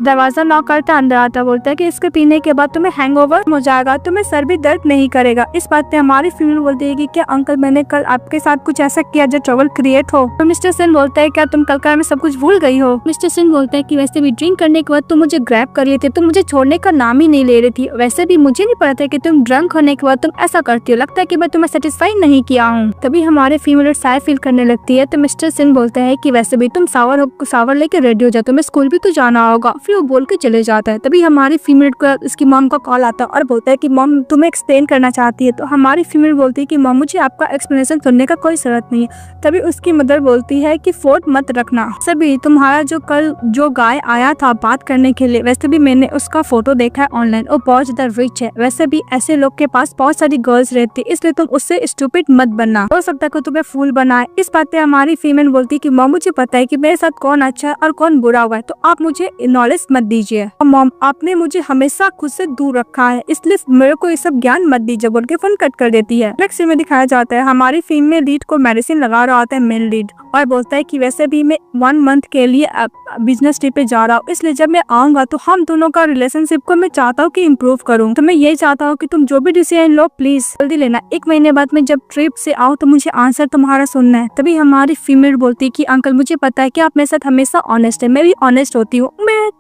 दरवाजा नॉक करता, अंदर आता, बोलता है कि इसके पीने के बाद तुम्हें हैंगओवर हो जाएगा, तुम्हें सर भी दर्द नहीं करेगा। इस बात पे हमारी फीमेल बोलती है कि क्या अंकल मैंने कल आपके साथ कुछ ऐसा किया जो ट्रबल क्रिएट हो। तो मिस्टर सेन बोलता है क्या तुम कल का में सब कुछ भूल गई हो। मिस्टर सेन बोलता है कि वैसे भी ड्रिंक करने के बाद तुम मुझे ग्रैब कर लिए थे, तुम मुझे छोड़ने का नाम ही नहीं ले रही थी। वैसे भी मुझे नहीं पता था कि तुम ड्रंक होने के बाद तुम ऐसा करती हो, लगता है कि मैं तुम्हें सेटिस्फाई नहीं किया हूँ। तभी हमारे फीमेल साय फील करने लगती है। तो मिस्टर सेन बोलता है कि वैसे भी तुम सावर लेके रेडी हो जाओ, तुम्हें स्कूल भी तो जाना होगा। फिर वो बोल के चले जाता है। तभी हमारी फीमेल को इसकी मॉम का कॉल आता है और बोलता है कि मॉम तुम्हें एक्सप्लेन करना चाहती है। तो हमारी फीमेल बोलती है कि मॉम मुझे आपका एक्सप्लेनेशन सुनने का कोई जरूरत नहीं है। तभी उसकी मदर बोलती है कि फोर्ट मत रखना, सभी तुम्हारा जो कल जो गाय आया था बात करने के लिए, वैसे भी मैंने उसका फोटो देखा है ऑनलाइन, वो बहुत ज्यादा रिच है। वैसे भी ऐसे लोग के पास बहुत सारी गर्ल्स रहती है, इसलिए तुम उससे स्टूपिड मत बनना, हो सकता है कि तुम्हें फूल बनाए। इस बात पे हमारी फीमेल बोलती है कि मॉम मुझे पता है कि मेरे साथ कौन अच्छा है और कौन बुरा हुआ है, तो आप मुझे नॉलेज मत दीजिए। मॉम आपने मुझे हमेशा खुद से दूर रखा है, इसलिए मेरे को ये सब ज्ञान मत दीजिए, बोल के फोन कट कर देती है। नेक्स्ट में दिखाया जाता है हमारी फीमेल लीड को मेडिसिन लगा रहा होता है मेल लीड, और बोलता है कि वैसे भी मैं 1 मंथ के लिए बिजनेस ट्रिप पे जा रहा हूँ, इसलिए जब मैं आऊंगा तो हम दोनों का रिलेशनशिप को मैं चाहता हूँ कि इम्प्रूव करूँ। तो मैं यही चाहता हूँ कि तुम जो भी डिसीजन लो प्लीज जल्दी लेना। 1 महीने बाद में जब ट्रिप से आओ तो मुझे आंसर तुम्हारा सुनना है। तभी हमारी फीमेल बोलती है कि अंकल मुझे पता है कि आप मेरे साथ हमेशा ऑनेस्ट है, मैं भी ऑनेस्ट होती हूँ,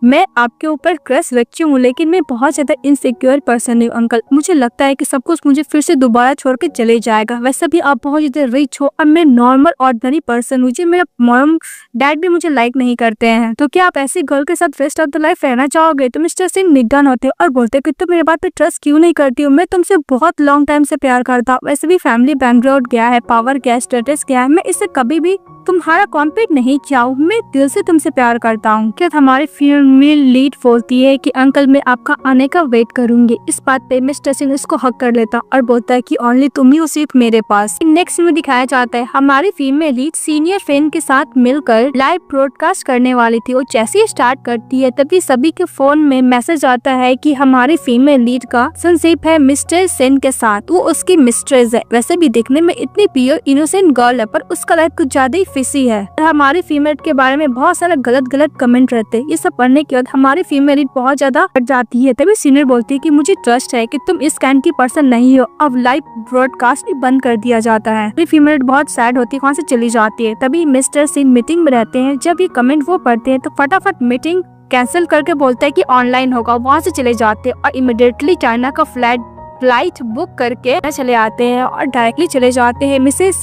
मैं आपके ऊपर क्रश रखती हूँ, लेकिन मैं बहुत ज्यादा इनसिक्योर पर्सन हूँ अंकल। मुझे लगता है कि सब कुछ मुझे फिर से दोबारा छोड़ के चले जाएगा। वैसे भी आप बहुत ज्यादा रिच हो और मैं नॉर्मल ऑर्डिनरी पर्सन हूँ, मेरा मॉम डैड भी मुझे लाइक नहीं करते हैं, तो क्या आप ऐसी गर्ल के साथ रेस्ट ऑफ द लाइफ रहना चाहोगे। तो मिस्टर सिंह निडन होते और बोलते कि तुम मेरे बात पे ट्रस्ट क्यों नहीं करती हो, मैं तुमसे बहुत लॉन्ग टाइम से प्यार करता हूँ। वैसे भी फैमिली बैकग्राउंड क्या है, पावर क्या है, स्टेटस क्या है, मैं इससे कभी भी तुम्हारा कॉम्पीट नहीं किया हूँ, मैं दिल से तुमसे प्यार करता हूँ। क्या हमारी फीमेल लीड बोलती है कि अंकल मैं आपका आने का वेट करूंगी। इस बात पे मिस्टर सिंह इसको हक कर लेता और बोलता है कि ओनली तुम ही हो सिर्फ मेरे पास। नेक्स्ट में दिखाया जाता है हमारी फीमेल लीड सीनियर फ्रेंड के साथ मिलकर लाइव ब्रॉडकास्ट करने वाली थी। वो जैसे ही स्टार्ट करती है तभी सभी के फोन में मैसेज आता है कि हमारी फीमेल लीड का रिलेशनशिप है मिस्टर सेन के साथ, वो उसकी मिस्ट्रेस है। वैसे भी दिखने में इतनी प्योर इनोसेंट गर्ल है पर उसका लाइफ कुछ ज्यादा ही फिशी है। हमारी फीमेल के बारे में बहुत सारे गलत कमेंट रहते हैं। ये सब पढ़ने के बाद हमारी फीमेल लीड बहुत ज्यादा हट जाती है। तभी सीनियर बोलती है कि मुझे ट्रस्ट है कि तुम इस काइंड की पर्सन नहीं हो। अब लाइव ब्रॉडकास्ट भी बंद कर दिया जाता है। फीमेल बहुत सैड होती है, वहाँ से चली जाती है। तभी मिस्टर सिंह मीटिंग में रहते हैं। जब ये कमेंट वो पढ़ते हैं तो फटाफट मीटिंग कैंसिल करके बोलता है कि ऑनलाइन होगा। वहाँ से चले जाते हैं और इमीडिएटली चाइना का फ्लाइट बुक करके चले आते हैं और डायरेक्टली चले जाते हैं मिसेस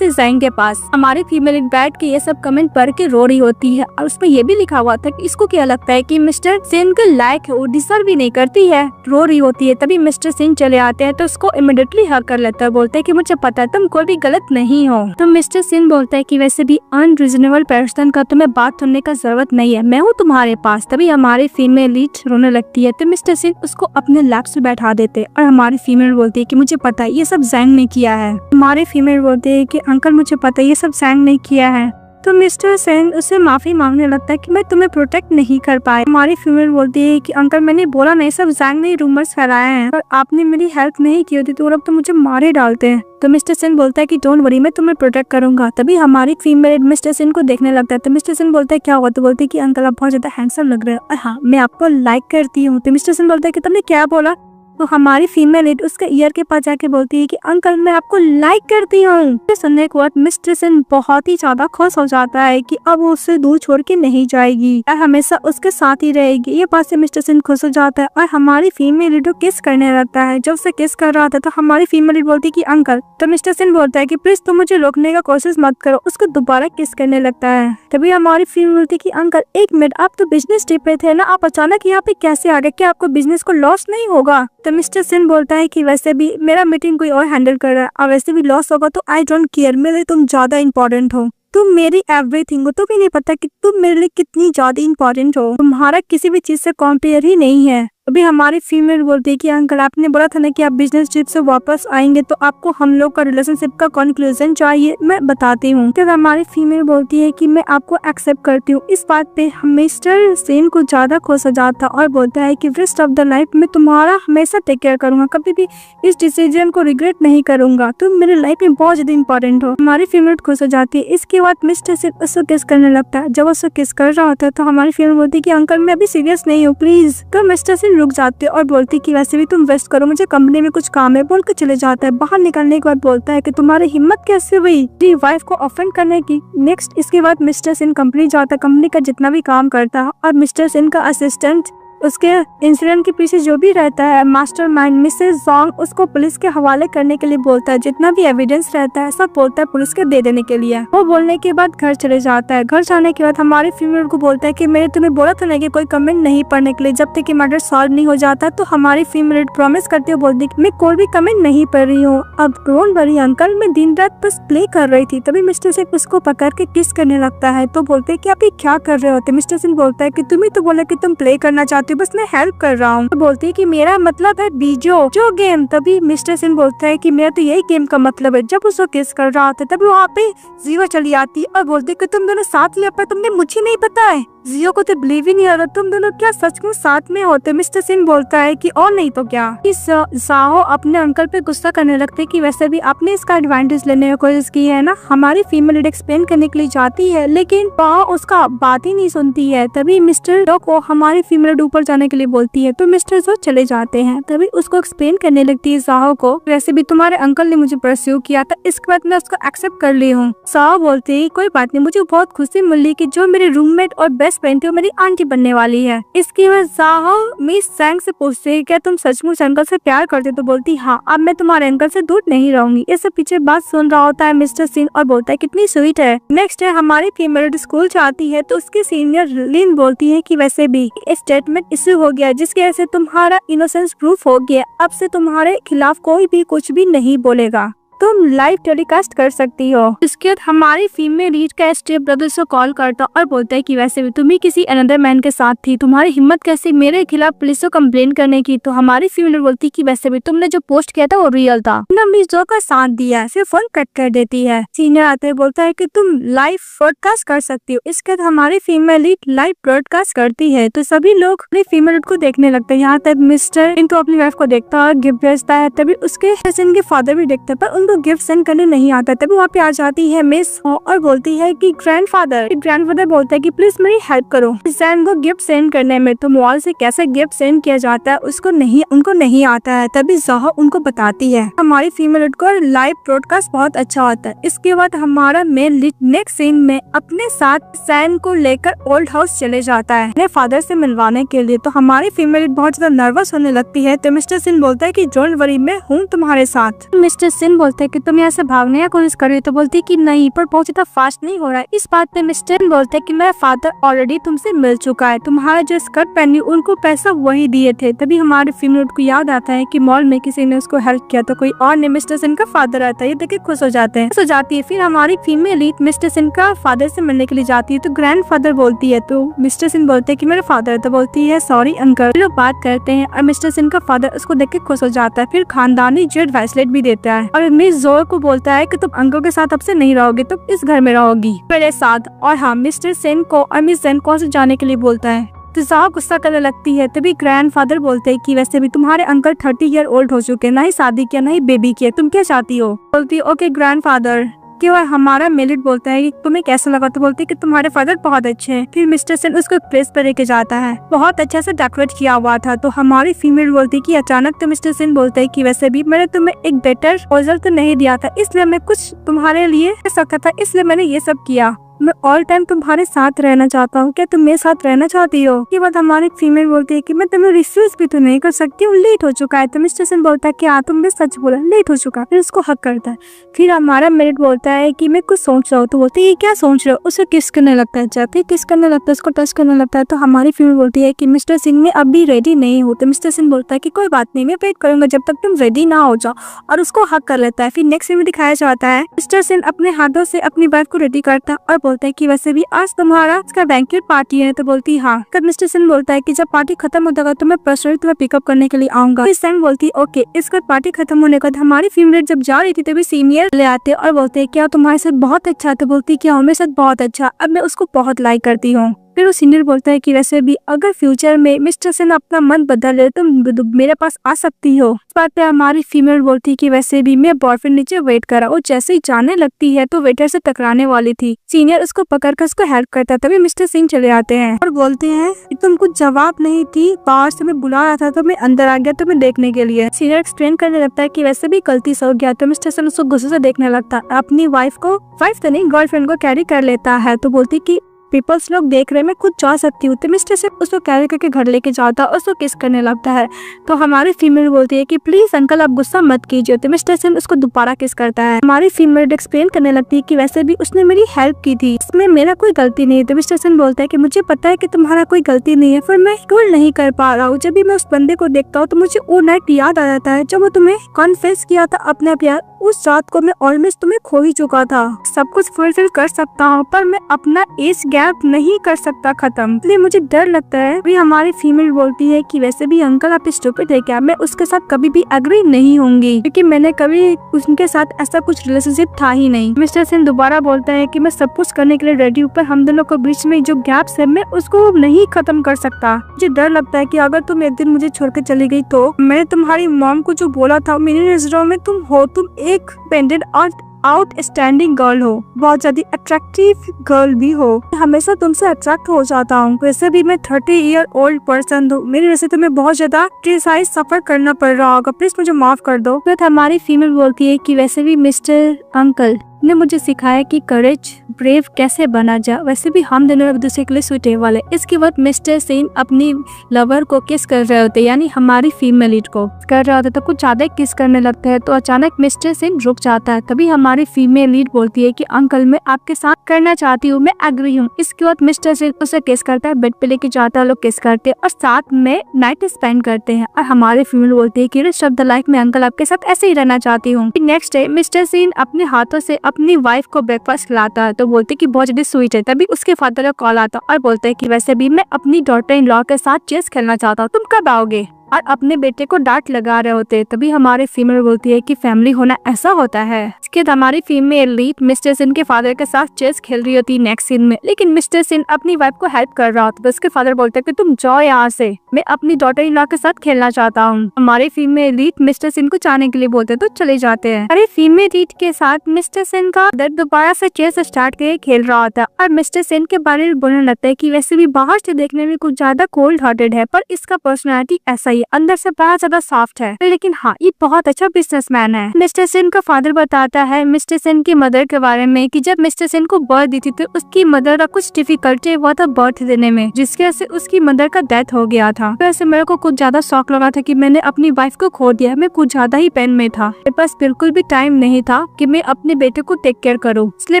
जैंग के पास। हमारी फीमेल बैठ के ये सब कमेंट पढ़ के रो रही होती है और उसमें ये भी लिखा हुआ था कि इसको क्या लगता है कि मिस्टर सेन के लायक है, वो डिजर्व भी नहीं करती है, रो रही होती है। तभी मिस्टर सिंह चले आते हैं तो उसको इमीडिएटली हक कर लेता है, बोलते है कि मुझे पता है तुम कोई भी गलत नहीं हो। तो मिस्टर सिंह बोलता है कि वैसे भी अनरीजनेबल पर्सन का तुम्हें बात सुनने का जरूरत नहीं है, मैं हूँ तुम्हारे पास। तभी हमारी फीमेल लीड रोने लगती है तो मिस्टर सिंह उसको अपने लैप से बैठा देते और हमारी फीमेल बोलती है कि मुझे पता है ये सब जैंग ने किया है। हमारी फीमेल बोलती है कि अंकल मुझे पता है ये सब जैंग ने किया है। तो मिस्टर सेन उससे माफी मांगने लगता है कि मैं तुम्हें प्रोटेक्ट नहीं कर पाया। हमारी फीमेल बोलती है कि अंकल मैंने बोला नहीं, सब जैंग ने रूमर्स फैलाए हैं और आपने मेरी हेल्प नहीं की होती तो अब तो मुझे मारे डालते हैं। तो मिस्टर सेन बोलता है कि डोंट वरी, मैं तुम्हें प्रोटेक्ट करूंगा। तभी हमारी फीमेल मिस्टर सेन को देखने लगता है। तो मिस्टर सेन बोलता है क्या हुआ। तो बोलती है कि अंकल आप बहुत ज्यादा हैंडसम लग रहे हो और हाँ मैं आपको लाइक करती हूँ। तो मिस्टर सेन बोलता है कि तुमने क्या बोला। तो हमारी फीमेल लीड उसके ईयर के पास जाके बोलती है कि अंकल मैं आपको लाइक करती हूँ। सुनने के बाद मिस्टर सिन बहुत ही ज्यादा खुश हो जाता है कि अब वो उससे दूर छोड़ के नहीं जाएगी और हमेशा उसके साथ ही रहेगी। ये बात से मिस्टर सिन खुश हो जाता है और हमारी फीमेल लीड किस करने लगता है। जब से किस कर रहा था तो हमारी फीमेल लीड बोलती है कि अंकल, तो मिस्टर सिन बोलता है कि प्लीज तुम मुझे रोकने का कोशिश मत करो। उसको दोबारा किस करने लगता है। तभी हमारी फीमेल बोलती है कि अंकल एक मिनट, आप तो बिजनेस ट्रिप पे थे ना, आप अचानक यहाँ पे कैसे आ गए? क्या आपको बिजनेस को लॉस नहीं होगा? तो मिस्टर सिन बोलता है कि वैसे भी मेरा मीटिंग कोई और हैंडल कर रहा है और वैसे भी लॉस होगा तो आई डोंट केयर, मेरे लिए तुम ज्यादा इंपॉर्टेंट हो, तुम मेरी एवरीथिंग हो। तुम्हें नहीं पता कि तुम मेरे लिए कितनी ज्यादा इंपॉर्टेंट हो, तुम्हारा किसी भी चीज से कंपेयर ही नहीं है। अभी हमारी फीमेल बोलती है कि अंकल आपने बोला था ना कि आप बिजनेस ट्रिप से वापस आएंगे तो आपको हम लोग का रिलेशनशिप का कंक्लूजन चाहिए, मैं बताती हूँ। फिर हमारी फीमेल बोलती है कि मैं आपको एक्सेप्ट करती हूँ। इस बात पे मिस्टर सेन को ज्यादा खुश हो जाता और बोलता है कि रेस्ट ऑफ द लाइफ मैं तुम्हारा हमेशा टेक केयर करूंगा, कभी भी इस डिसीजन को रिग्रेट नहीं करूंगा, तुम मेरे लाइफ में बहुत ज्यादा इंपॉर्टेंट हो। हमारी फीमेल खुश हो जाती है। इसके बाद मिस्टर सेन उसको किस करने लगता है। जब उसको किस कर रहा होता है तो हमारी फीमेल बोलती है कि अंकल मैं अभी सीरियस नहीं हूँ प्लीज। तो मिस्टर सेन रुक जाते और बोलती कि वैसे भी तुम वेस्ट करो, मुझे कंपनी में कुछ काम है, बोल के चले जाता है। बाहर निकलने के बाद बोलता है कि तुम्हारी हिम्मत कैसे हुई अपनी वाइफ को ऑफेंड करने की। नेक्स्ट इसके बाद मिस्टर सेन कंपनी जाता है, कंपनी का जितना भी काम करता है और मिस्टर सेन का असिस्टेंट उसके इंसिडेंट के पीछे जो भी रहता है मास्टरमाइंड मिसेस जोंग उसको पुलिस के हवाले करने के लिए बोलता है। जितना भी एविडेंस रहता है सब बोलता है पुलिस के दे देने के लिए। वो बोलने के बाद घर चले जाता है। घर जाने के बाद हमारी फीमेल को बोलता है कि मैंने तुम्हें बोला था ना कि कोई कमेंट नहीं पढ़ने के लिए जब तक कि मैटर सॉल्व नहीं हो जाता। तो हमारी फीमेल प्रॉमिस करती है, बोलती मैं कोई भी कमेंट नहीं पढ़ रही हूँ, अब डोंट वरी अंकल, मैं दिन रात बस प्ले कर रही थी। तभी मिस्टर सिंह उसको पकड़ के किस करने लगता है। तो बोलते है कि आप ये क्या कर रहे होते। मिस्टर सिंह बोलता है कि तुम्हें तो बोला कि तुम प्ले करना चाहते हो, बस मैं हेल्प कर रहा हूँ। तो बोलती है कि मेरा मतलब है बीजो जो गेम। तभी मिस्टर सिंह बोलता है कि मेरा तो यही गेम का मतलब है। जब उसको किस कर रहा था तभी वहाँ पे जीवा चली आती है और बोलती है कि तुम दोनों साथ ले, पर तुमने मुझे नहीं पता है। जियो को तो बिलीव ही नहीं आ रहा, तुम दोनों क्या सच में साथ में होते। मिस्टर सिंह बोलता है कि और नहीं तो क्या। साहो अपने अंकल पे गुस्सा करने लगते कि वैसे भी आपने इसका एडवांटेज लेने की कोशिश की है ना। हमारी फीमेल लीड एक्सप्लेन करने के लिए जाती है लेकिन पाओ उसका बात ही नहीं सुनती है। तभी मिस्टर जो को हमारी फीमेल लीड ऊपर जाने के लिए बोलती है तो मिस्टर जो चले जाते हैं। तभी उसको एक्सप्लेन करने लगती है साहो को, वैसे भी तुम्हारे अंकल ने मुझे परस्यू किया था, इसके बाद मैं उसको एक्सेप्ट कर ली हूँ। साहो बोलती है कोई बात नहीं, मुझे बहुत खुशी मिली कि जो मेरे रूममेट और बेस्ट फ्रेंड थी मेरी आंटी बनने वाली है। इसके बाद साहो मिस सैंग से पूछते है क्या तुम सचमुच अंकल से प्यार करते। तो बोलती हाँ, अब मैं तुम्हारे अंकल से दूर नहीं रहूंगी। इससे पीछे बात सुन रहा होता है मिस्टर सिंह और बोलता है कितनी स्वीट है। नेक्स्ट है हमारी फीमेल स्कूल जाती है तो उसकी सीनियर लिन बोलती है कि वैसे भी स्टेटमेंट इश्यू हो गया जिसकी वजह से तुम्हारा इनोसेंस प्रूफ हो गया, अब से तुम्हारे खिलाफ कोई भी कुछ भी नहीं बोलेगा, तुम लाइव टेलीकास्ट कर सकती हो। इसके बाद हमारी फीमेल लीड का स्टेप ब्रदर से कॉल करता और बोलता है कि वैसे भी तुम ही किसी अनदर मैन के साथ थी, तुम्हारी हिम्मत कैसी मेरे खिलाफ पुलिस को कंप्लेन करने की। तो हमारी फीमेल बोलती कि वैसे भी तुमने जो पोस्ट किया था वो रियल था, तुमने मिस जो का साथ दिया। फिर फोन कट कर देती है। सीनियर आते बोलता है कि तुम लाइव ब्रॉडकास्ट कर सकती हो। इसके बाद हमारी फीमेल लीड लाइव ब्रॉडकास्ट करती है तो सभी लोग अपनी फीमेल लीड को देखने लगते हैं। यहाँ तक मिस्टर इनको अपनी वाइफ को देखता है और गिफ्ट भेजता है। तभी उसके के फादर भी देखते हैं पर उनको गिफ्ट सेंड करने नहीं आता। तभी वहाँ पे आ जाती है मिस और बोलती है कि ग्रैंडफादर बोलता है कि प्लीज मेरी हेल्प करो सैन को गिफ्ट सेंड करने में। तो मॉल से कैसे गिफ्ट सेंड किया जाता है उनको नहीं आता है। तभी ज़ोहो उनको बताती है। हमारी फीमेल लीड को लाइव ब्रॉडकास्ट बहुत अच्छा होता है। इसके बाद हमारा मेन लीड नेक्स्ट सीन में अपने साथ सैन को लेकर ओल्ड हाउस चले जाता है अपने फादर से मिलवाने के लिए। तो हमारी फीमेल लीड बहुत ज्यादा नर्वस होने लगती है। तो मिस्टर सिंह बोलता है कि डोंट वरी, मैं हूँ तुम्हारे साथ। मिस्टर सिंह बोलते है कि तुम यहाँ से भागने की कोशिश कर रही हो। तो बोलती है कि नहीं, पर बहुत ज्यादा फास्ट नहीं हो रहा है। इस बात पे मिस्टर बोलते है कि मेरा फादर ऑलरेडी तुमसे मिल चुका है, तुम्हारा जो स्कर्ट पहनी उनको पैसा वही दिए थे। तभी हमारे फीमेल को याद आता है कि मॉल में किसी ने उसको हेल्प किया तो कोई और ने। मिस्टर सिंह का फादर आता है, ये देख के खुश हो जाते हैं, खुश हो जाती है। फिर हमारी फीमेल लीड मिस्टर सिंह का फादर से मिलने के लिए जाती है तो ग्रैंडफादर बोलती है। तो मिस्टर सिंह बोलते है कि मेरा फादर है। तो बोलती है सॉरी अंकल। लोग बात करते हैं और मिस्टर सिंह का फादर उसको देख के खुश हो जाता है। फिर खानदानी जेड ब्रेसलेट भी देता है और मिस जोर को बोलता है कि तुम अंकल के साथ अब से नहीं रहोगे, तुम इस घर में रहोगी मेरे साथ। और हाँ, मिस्टर सेन को और मिस जेन को से जाने के लिए बोलता है। तो ज़ोहो गुस्सा करने लगती है। तभी ग्रैंडफादर बोलते हैं कि वैसे भी तुम्हारे अंकल 30 ईयर ओल्ड हो चुके हैं, ना ही शादी किया ना ही बेबी किया, तुम क्या चाहती हो। बोलती ओके ग्रैंडफादर, केवल हमारा मेलिट बोलता है कि तुम्हें कैसा लगा, तो बोलती है कि तुम्हारे फादर बहुत अच्छे हैं। फिर मिस्टर सेन उसको प्लेस पर लेके जाता है, बहुत अच्छा से डेकोरेट किया हुआ था। तो हमारी फीमेल बोलती है कि अचानक तो मिस्टर सेन बोलता है कि वैसे भी मैंने तुम्हें एक बेटर प्रपोजल तो नहीं दिया था, इसलिए मैं कुछ तुम्हारे लिए कर सकता था, इसलिए मैंने ये सब किया। मैं ऑल टाइम तुम्हारे साथ रहना चाहता हूँ, क्या तुम मेरे साथ रहना चाहती हो? ये बात हमारी फीमेल बोलती है कि मैं तुम्हें रिफ्यूज भी तो नहीं कर सकती हूँ, लेट हो चुका है। तो मिस्टर सेन बोलता है कि हाँ तुमने सच बोला, लेट हो चुका है। फिर उसको हक करता है। फिर हमारा मेरिट बोलता है कि मैं कुछ सोच रहा हूँ। तो बोलती है ये क्या सोच रहे हो? उसे किस करने लगता है, जाते किस करने लगता है, उसको टच करने लगता है। तो हमारी फीमेल बोलती है कि मिस्टर सिंह मैं अभी रेडी नहीं हूँ। तो मिस्टर सिंह बोलता है कि कोई बात नहीं, मैं वेट करूंगा जब तक तुम रेडी ना हो जाओ, और उसको हक कर लेता है। फिर नेक्स्ट सीन में दिखाया जाता है मिस्टर सिंह अपने हाथों से अपनी वाइफ को रेडी करता है और बोलता है कि वैसे भी आज तुम्हारा इसका बैंकेट पार्टी है। तो बोलती हाँ। तब मिस्टर सेन बोलता है कि जब पार्टी खत्म हो जाएगा तो मैं पर्सनली तुम्हें पिकअप करने के लिए आऊंगा। फिर सैम बोलती है ओके। इसका पार्टी खत्म होने के बाद हमारी फीमेल जब जा रही थी तभी सीनियर ले आते और बोलते हैं क्या तुम्हारे साथ बहुत अच्छा। तो बोलती है क्या मेरे साथ बहुत अच्छा, अब मैं उसको बहुत लाइक करती हूँ। फिर वो सीनियर बोलता है कि वैसे भी अगर फ्यूचर में मिस्टर सेन अपना मन बदल ले तो मेरे पास आ सकती हो। इस बात पे हमारी फीमेल बोलती है कि वैसे भी मैं बॉयफ्रेंड नीचे वेट करा। वो जैसे ही जाने लगती है तो वेटर से टकराने वाली थी। सीनियर उसको पकड़कर उसको हेल्प करता है। तभी मिस्टर सिंह चले आते हैं और बोलते हैं कि तुम कुछ जवाब नहीं थी, बाहर से मैं बुला रहा था तो मैं अंदर आ गया तुम्हें देखने के लिए। सीनियर एक्सप्लेन करने लगता है कि वैसे भी गलती से हो गया। तो मिस्टर सिंह उसको गुस्से से देखने लगता है। अपनी वाइफ तो नहीं गर्लफ्रेंड को कैरी कर लेता है। तो बोलती कि पीपल्स लोग देख रहे, मैं खुद जा सकती हूँ। तो मिस्टर सिंह उसको कैरी करके घर लेके जाता है और उसको किस करने लगता है। तो हमारी फीमेल बोलती है कि प्लीज अंकल आप गुस्सा मत कीजिए। तो मिस्टर सिंह उसको दोबारा किस करता है। हमारी फीमेल एक्सप्लेन करने लगती है कि वैसे भी उसने मेरी हेल्प की थी, इसमें मेरा कोई गलती नहीं है। तो मिस्टर सिंह बोलता है कि मुझे पता है कि तुम्हारा कोई गलती नहीं है, पर मैं टोल नहीं कर पा रहा हूँ। जब भी मैं उस बंदे को देखता हूँ तो मुझे वो नाइट याद आ जाता है जब वो तुम्हें कॉन्फेस किया था अपने प्यार। उस रात को मैं ऑलमोस्ट तुम्हें खो ही चुका था। सब कुछ फुलफिल कर सकता हूँ पर मैं अपना एज गैप नहीं कर सकता खत्म, इसलिए मुझे डर लगता है। भी हमारी फीमेल बोलती है कि वैसे भी अंकल आप स्टूपिड है क्या, मैं उसके साथ कभी भी एग्री नहीं होंगी क्योंकि मैंने कभी उनके साथ ऐसा कुछ रिलेशनशिप था ही नहीं। मिस्टर सिंह दोबारा बोलता है कि मैं सब कुछ करने के लिए रेडी हूँ, पर हम दोनों के बीच में जो गैप्स है मैं उसको नहीं खत्म कर सकता। मुझे डर लगता है कि अगर तुम एक दिन मुझे छोड़ के चली गई तो मैंने तुम्हारी मॉम को जो बोला था, मेरी नजरों में तुम हो, तुम एक पेंडेंट और आउटस्टैंडिंग गर्ल हो, बहुत ज्यादा अट्रैक्टिव गर्ल भी हो, हमेशा तुमसे अट्रैक्ट हो जाता हूँ। वैसे भी मैं 30 ईयर ओल्ड पर्सन हूँ, मेरी वजह से तुम्हें बहुत ज्यादा क्रिटिसाइज सफर करना पड़ रहा होगा, प्लीज मुझे माफ कर दो। फिर हमारी फीमेल बोलती है कि वैसे भी मिस्टर अंकल ने मुझे सिखाया कि करेज ब्रेव कैसे बना जाए, वैसे भी हम दोनों एक दूसरे के लिए सुटेबल है। इसके बाद मिस्टर सेन अपनी लवर को किस कर रहे होते, यानी हमारी फीमेल लीड को कर रहे होते, तो कुछ ज्यादा किस करने लगते हैं। तो अचानक मिस्टर सेन रुक जाता है। तभी हमारी फीमेल लीड बोलती है कि अंकल मैं आपके साथ करना चाहती हूँ, मैं एग्री हूँ। इसके बाद मिस्टर सेन उसे किस करता है, बेड पे लेके जाता है, लोग किस करते हैं और साथ में नाइट स्पेंड करते हैं। और हमारी फीमेल बोलती है कि रेस्ट ऑफ द लाइफ में अंकल आपके साथ ऐसे ही रहना चाहती हूँ। नेक्स्ट डे मिस्टर सेन अपने हाथों से अपनी वाइफ को ब्रेकफास्ट खिलाता है। तो बोलते कि बहुत ज्यादा स्वीट है। तभी उसके फादर का कॉल आता और बोलते हैं कि वैसे भी मैं अपनी डॉटर इन लॉ के साथ चेस खेलना चाहता हूँ, तुम कब आओगे, और अपने बेटे को डांट लगा रहे होते। तभी हमारे फीमेल बोलती है कि फैमिली होना ऐसा होता है। इसके बाद हमारी फीमेल लीड मिस्टर सिंह के फादर के साथ चेस खेल रही होती नेक्स्ट सीन में, लेकिन मिस्टर सिंह अपनी वाइफ को हेल्प कर रहा होता। तो उसके फादर बोलते हैं कि तुम जाओ यहाँ से, मैं अपनी डॉटर इन लॉ के साथ खेलना चाहता हूँ। हमारे फीमेल लीड मिस्टर सिंह को जाने के लिए बोलते हैं तो चले जाते हैं। अरे फीमेल लीड के साथ मिस्टर सिंह का दोबारा से चेस स्टार्ट करके खेल रहा होता है और मिस्टर सिंह के बारे में बोलने लगता है कि वैसे भी बाहर से देखने में कुछ ज्यादा कोल्ड हार्टेड है, पर इसका पर्सनैलिटी ऐसा ही है, अंदर से बहुत ज्यादा सॉफ्ट है, लेकिन हाँ ये बहुत अच्छा बिजनेसमैन है। मिस्टर सिंह का फादर बताता है मिस्टर सिंह की मदर के बारे में कि जब मिस्टर सिंह को बर्थ दी थी तो उसकी मदर का कुछ डिफिकल्टी हुआ था बर्थ देने में, जिसकी वजह से उसकी मदर का डेथ हो गया था। वैसे मेरे को कुछ ज्यादा शौक लगा था कि मैंने अपनी वाइफ को खो दिया, मैं कुछ ज्यादा ही पेन में था, मेरे पास बिल्कुल भी टाइम नहीं था कि मैं अपने बेटे को टेक केयर करूँ, इसलिए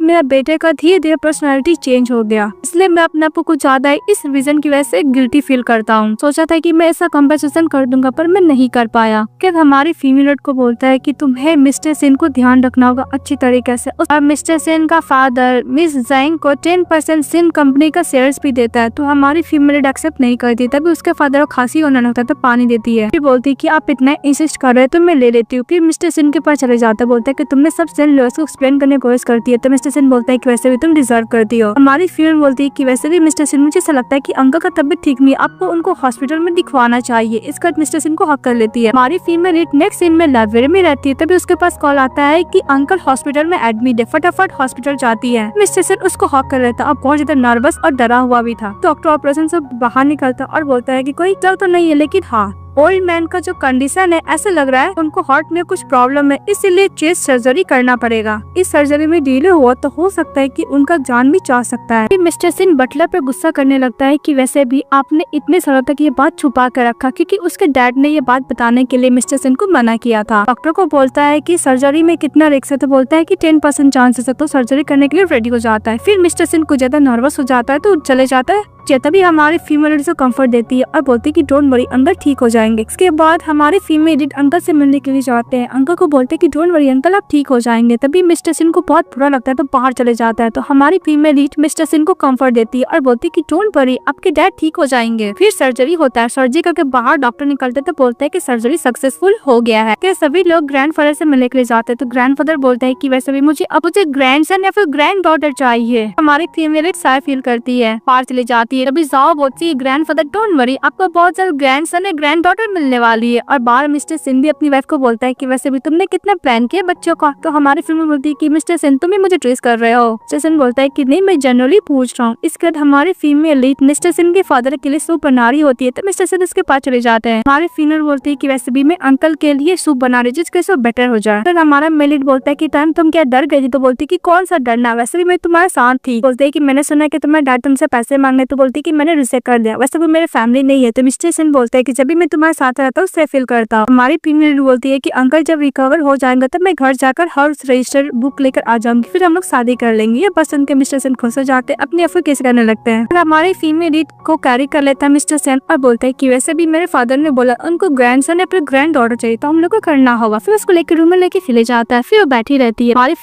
मेरा बेटे का धीरे धीरे पर्सनैलिटी चेंज हो गया, इसलिए मैं अपने आप को कुछ ज्यादा इस रीजन की वजह से गिल्टी फील करता हूँ। सोचा था कि मैं ऐसा कंपनसेशन कर दूंगा पर मैं नहीं कर पाया। क्या हमारी फीमेल को बोलता है कि तुम्हें मिस्टर सेन को ध्यान रखना होगा अच्छी तरीके से। और मिस्टर सेन का फादर मिस जैंग को 10% सिन कंपनी का शेयर्स भी देता है। तो हमारी फीमेल एक्सेप्ट नहीं करती, तभी उसके फादर को खांसी होने लगता है तो पानी देती है। फिर बोलती है कि आप इतना इंसिस्ट कर रहे हैं तो मैं ले लेती हूँ। फिर मिस्टर सेन के पास चले जाता है, बोलता है कि तुमने सब सेन लॉस को एक्सप्लेन करने की कोशिश करती है। तो मिस्टर सेन बोलता है कि वैसे भी तुम डिजर्व करती हो। हमारी फीमेल बोलती है कि वैसे भी मिस्टर सेन मुझे ऐसा लगता है कि अंकल का तबीयत ठीक नहीं है, आपको उनको हॉस्पिटल में दिखवाना चाहिए। इसके बाद मिस्टर सिन को हक कर लेती है। हमारी फीमेल लीड नेक्स्ट सीन में लाइब्रेरी में रहती है, तभी उसके पास कॉल आता है कि अंकल हॉस्पिटल में एडमिट है। फटाफट हॉस्पिटल जाती है। मिस्टर सिन उसको हक कर लेता है और बहुत ज्यादा नर्वस और डरा हुआ भी था। डॉक्टर ऑपरेशन से बाहर निकलता और बोलता है कि कोई डर तो नहीं है, लेकिन हाँ ओल्ड मैन का जो कंडीशन है ऐसे लग रहा है उनको हार्ट में कुछ प्रॉब्लम है, इसीलिए चेस्ट सर्जरी करना पड़ेगा। इस सर्जरी में डिले हुआ तो हो सकता है कि उनका जान भी जा सकता है। मिस्टर सिन बटलर पे गुस्सा करने लगता है कि वैसे भी आपने इतने सालों तक ये बात छुपा कर रखा, क्योंकि उसके डैड ने ये बात बताने के लिए मिस्टर सिन को मना किया था। डॉक्टर को बोलता है कि सर्जरी में कितना रिस्क है, तो बोलता है कि 10% चांसेस है, तो सर्जरी करने के लिए रेडी हो जाता है। फिर मिस्टर सिन को ज्यादा नर्वस हो जाता है तो चले जाता है। तभी हमारी फीमेल लीड को कंफर्ट देती है और बोलती है कि डोंट वरी, अंकल ठीक हो जाएंगे। इसके बाद हमारे फीमेल लीड अंकल से मिलने के लिए जाते हैं। अंकल को बोलते हैं कि डोंट वरी अंकल, आप ठीक हो जाएंगे। तभी मिस्टर सिन को बहुत बुरा लगता है तो बाहर चले जाता है। तो हमारी फीमेल लीड मिस्टर सिन को कंफर्ट देती है और बोलती है कि डोंट वरी, आपके डैड ठीक हो जाएंगे। फिर सर्जरी होता है। सर्जरी करके बाहर डॉक्टर निकलते तो बोलते है कि सर्जरी सक्सेसफुल हो गया है। कि सभी लोग ग्रैंडफादर से मिलने के लिए जाते हैं। तो ग्रैंडफादर बोलते है कि वैसे भी मुझे ग्रैंडसन या फिर ग्रैंड डॉटर चाहिए। हमारी फीमेल लीड साय फील करती है, बाहर चली जाती है। तभी जाओ ग्रैंडफादर डोंट वरी, आपको बहुत सारे ग्रैंडसन है, ग्रैंड डॉटर मिलने वाली है। और बाहर मिस्टर सिन भी अपनी वाइफ को बोलता है कि वैसे भी तुमने कितना प्लान किया बच्चों का। तो हमारी फिल्म बोलती है कि मिस्टर सिन तुम ही मुझे ट्रेस कर रहे हो। मिस्टर सिन बोलता है कि नहीं, मैं जनरली पूछ रहा हूँ। इसके बाद हमारी फीमेल लीड मिस्टर सिन के फादर के लिए सूप बना रही होती है, तो मिस्टर सिन उसके पास चले जाते हैं। हमारी फीमेल बोलती है कि वैसे भी मैं अंकल के लिए सूप बना रही जिसके से बेटर हो जाए। तो हमारा मेल लीड बोलता है कि टाइम तुम क्या डर गई थी। तो बोलती है कि कौन सा डरना, वैसे भी मैं तुम्हारे साथ थी। बोलते है कि मैंने सुना कि तुम्हारे डैड तुमसे पैसे मांगने, तो बोलती है कि मैंने रिजेक्ट कर दिया, वैसे भी मेरे फैमिली नहीं है। तो मिस्टर सिन बोलता है कि जब भी मैं तुम्हारे साथ रहता हूँ उससे फील करता हूँ। हमारी फीमेल बोलती है कि अंकल जब रिकवर हो जाएंगे तब मैं घर जाकर हाउस रजिस्टर बुक लेकर आ जाऊंगी, फिर हम लोग शादी कर लेंगे। ये बस सुन के मिस्टर सिन खुश हो जाते हैं, अपने अफर केस करने लगते हैं। फिर हमारी फीमेल लीड को कैरी कर लेता है मिस्टर सिन और बोलता है कि वैसे भी मेरे फादर ने बोला उनको ग्रैंडसन या फिर ग्रैंड डॉटर चाहिए, तो हम लोग को करना होगा। फिर उसको लेकर रूम में लेके चले जाता है। फिर वो बैठी रहती है। हमारी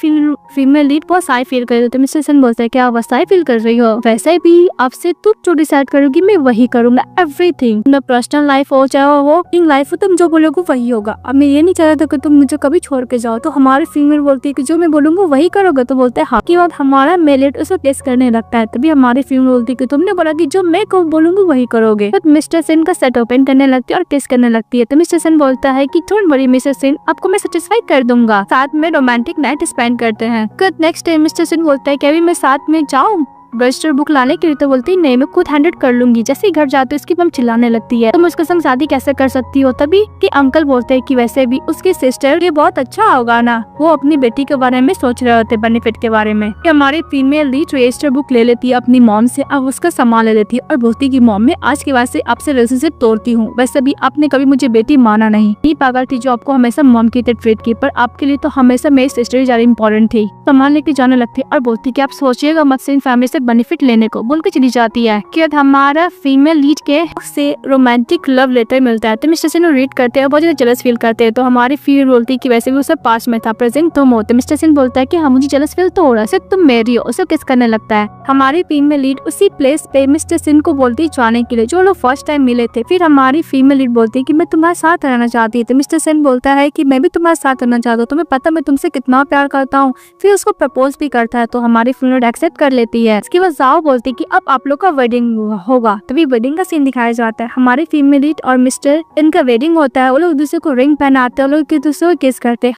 फीमेल लीड बहुत साई फील कर रही है। मिस्टर सिन बोलता है क्या आप साई फील कर रही हो, वैसे भी आपसे तुम जो डिसाइड करोगी मैं वही करूंगा, एवरीथिंग। मैं पर्सनल लाइफ हो चाहे वर्किंग लाइफ हो, तुम जो बोलोगे वही होगा। अब मैं ये नहीं चाहता कि तुम मुझे कभी छोड़ के जाओ। तो हमारी फीमेल बोलती है कि जो मैं बोलूंगा वही करोगे। तो बोलते है हाँ। की बात हमारा मेलेट उसको टेस्ट करने लगता है। तभी हमारी फीमेल बोलती है कि तुमने बोला कि जो मैं बोलूंगा वही करोगे। तो मिस्टर सिन का सेट ओपन करने लगती है और टेस्ट करने लगती है। तो मिस्टर सिन बोलता है कि डोंट वरी मिस्टर सिन, आपको मैं सेटिस्फाई कर दूंगा। साथ में रोमांटिक नाइट स्पेंड करते हैं। नेक्स्ट डे मिस्टर सिन बोलता है कि अभी मैं साथ में जाऊँ रजिस्टर बुक लाने के लिए। तो बोलती है नहीं, मैं खुद हैंडल कर लूंगी। जैसे ही घर जाते उसकी मम चिल्लाने लगती है, तुम उसके संग शादी कैसे कर सकती हो। तभी कि अंकल बोलते हैं कि वैसे भी उसकी सिस्टर ये बहुत अच्छा होगा ना, वो अपनी बेटी के बारे में सोच रहे होते, बेनिफिट के बारे में। हमारी फीमेल लीड रजिस्टर बुक ले लेती है अपनी मॉम से, अब उसका सामान ले लेती है और बोलती है कि मॉम मैं आज के बाद से आपसे रिलेशनशिप तोड़ती हूँ। वैसे भी आपने कभी मुझे बेटी माना नहीं, पागल थी जो आपको हमेशा मॉम की तरह ट्रीट की, पर आपके लिए तो हमेशा मेरी सिस्टर ही ज्यादा इंपॉर्टेंट थी। सामान लेके जाने लगती है और बोलती है कि आप सोचिएगा मत से इन फैमिली से बेनिफिट लेने को, बोल के चली जाती है। कि हमारा फीमेल लीड के से रोमांटिक लव लेटर मिलता है। तो मिस्टर सिन रीड करते हैं, बहुत ज्यादा जेलस फील करते हैं। तो हमारी फीमेल बोलती है कि वैसे भी उसे पास में था, प्रेजेंट तुम हो। तो मिस्टर सिन बोलता है कि हाँ मुझे जेलस फील तो हो रहा है, सिर्फ तुम मेरी हो। उसे किस करने लगता है। हमारी फीमेल लीड उसी प्लेस पे मिस्टर सिन को बोलती है जाने के लिए जो लोग फर्स्ट टाइम मिले थे। फिर हमारी फीमेल लीड बोलती है कि मैं तुम्हारे साथ रहना चाहती हूँ। तो मिस्टर सिन बोलता है कि मैं भी तुम्हारे साथ रहना चाहता हूँ, तुम्हें पता मैं तुमसे कितना प्यार करता हूँ। फिर उसको प्रपोज भी करता है। तो हमारी फीमेल एक्सेप्ट कर लेती है। इसके बाद जाओ बोलती है कि अब आप लोग का वेडिंग होगा। तभी वेडिंग का सीन दिखाया जाता है। हमारी फीमेल लीड और मिस्टर इनका वेडिंग होता है। वो लोग दूसरे को रिंग पहनाते हैं, वो लोग एक दूसरे को किस करते हैं।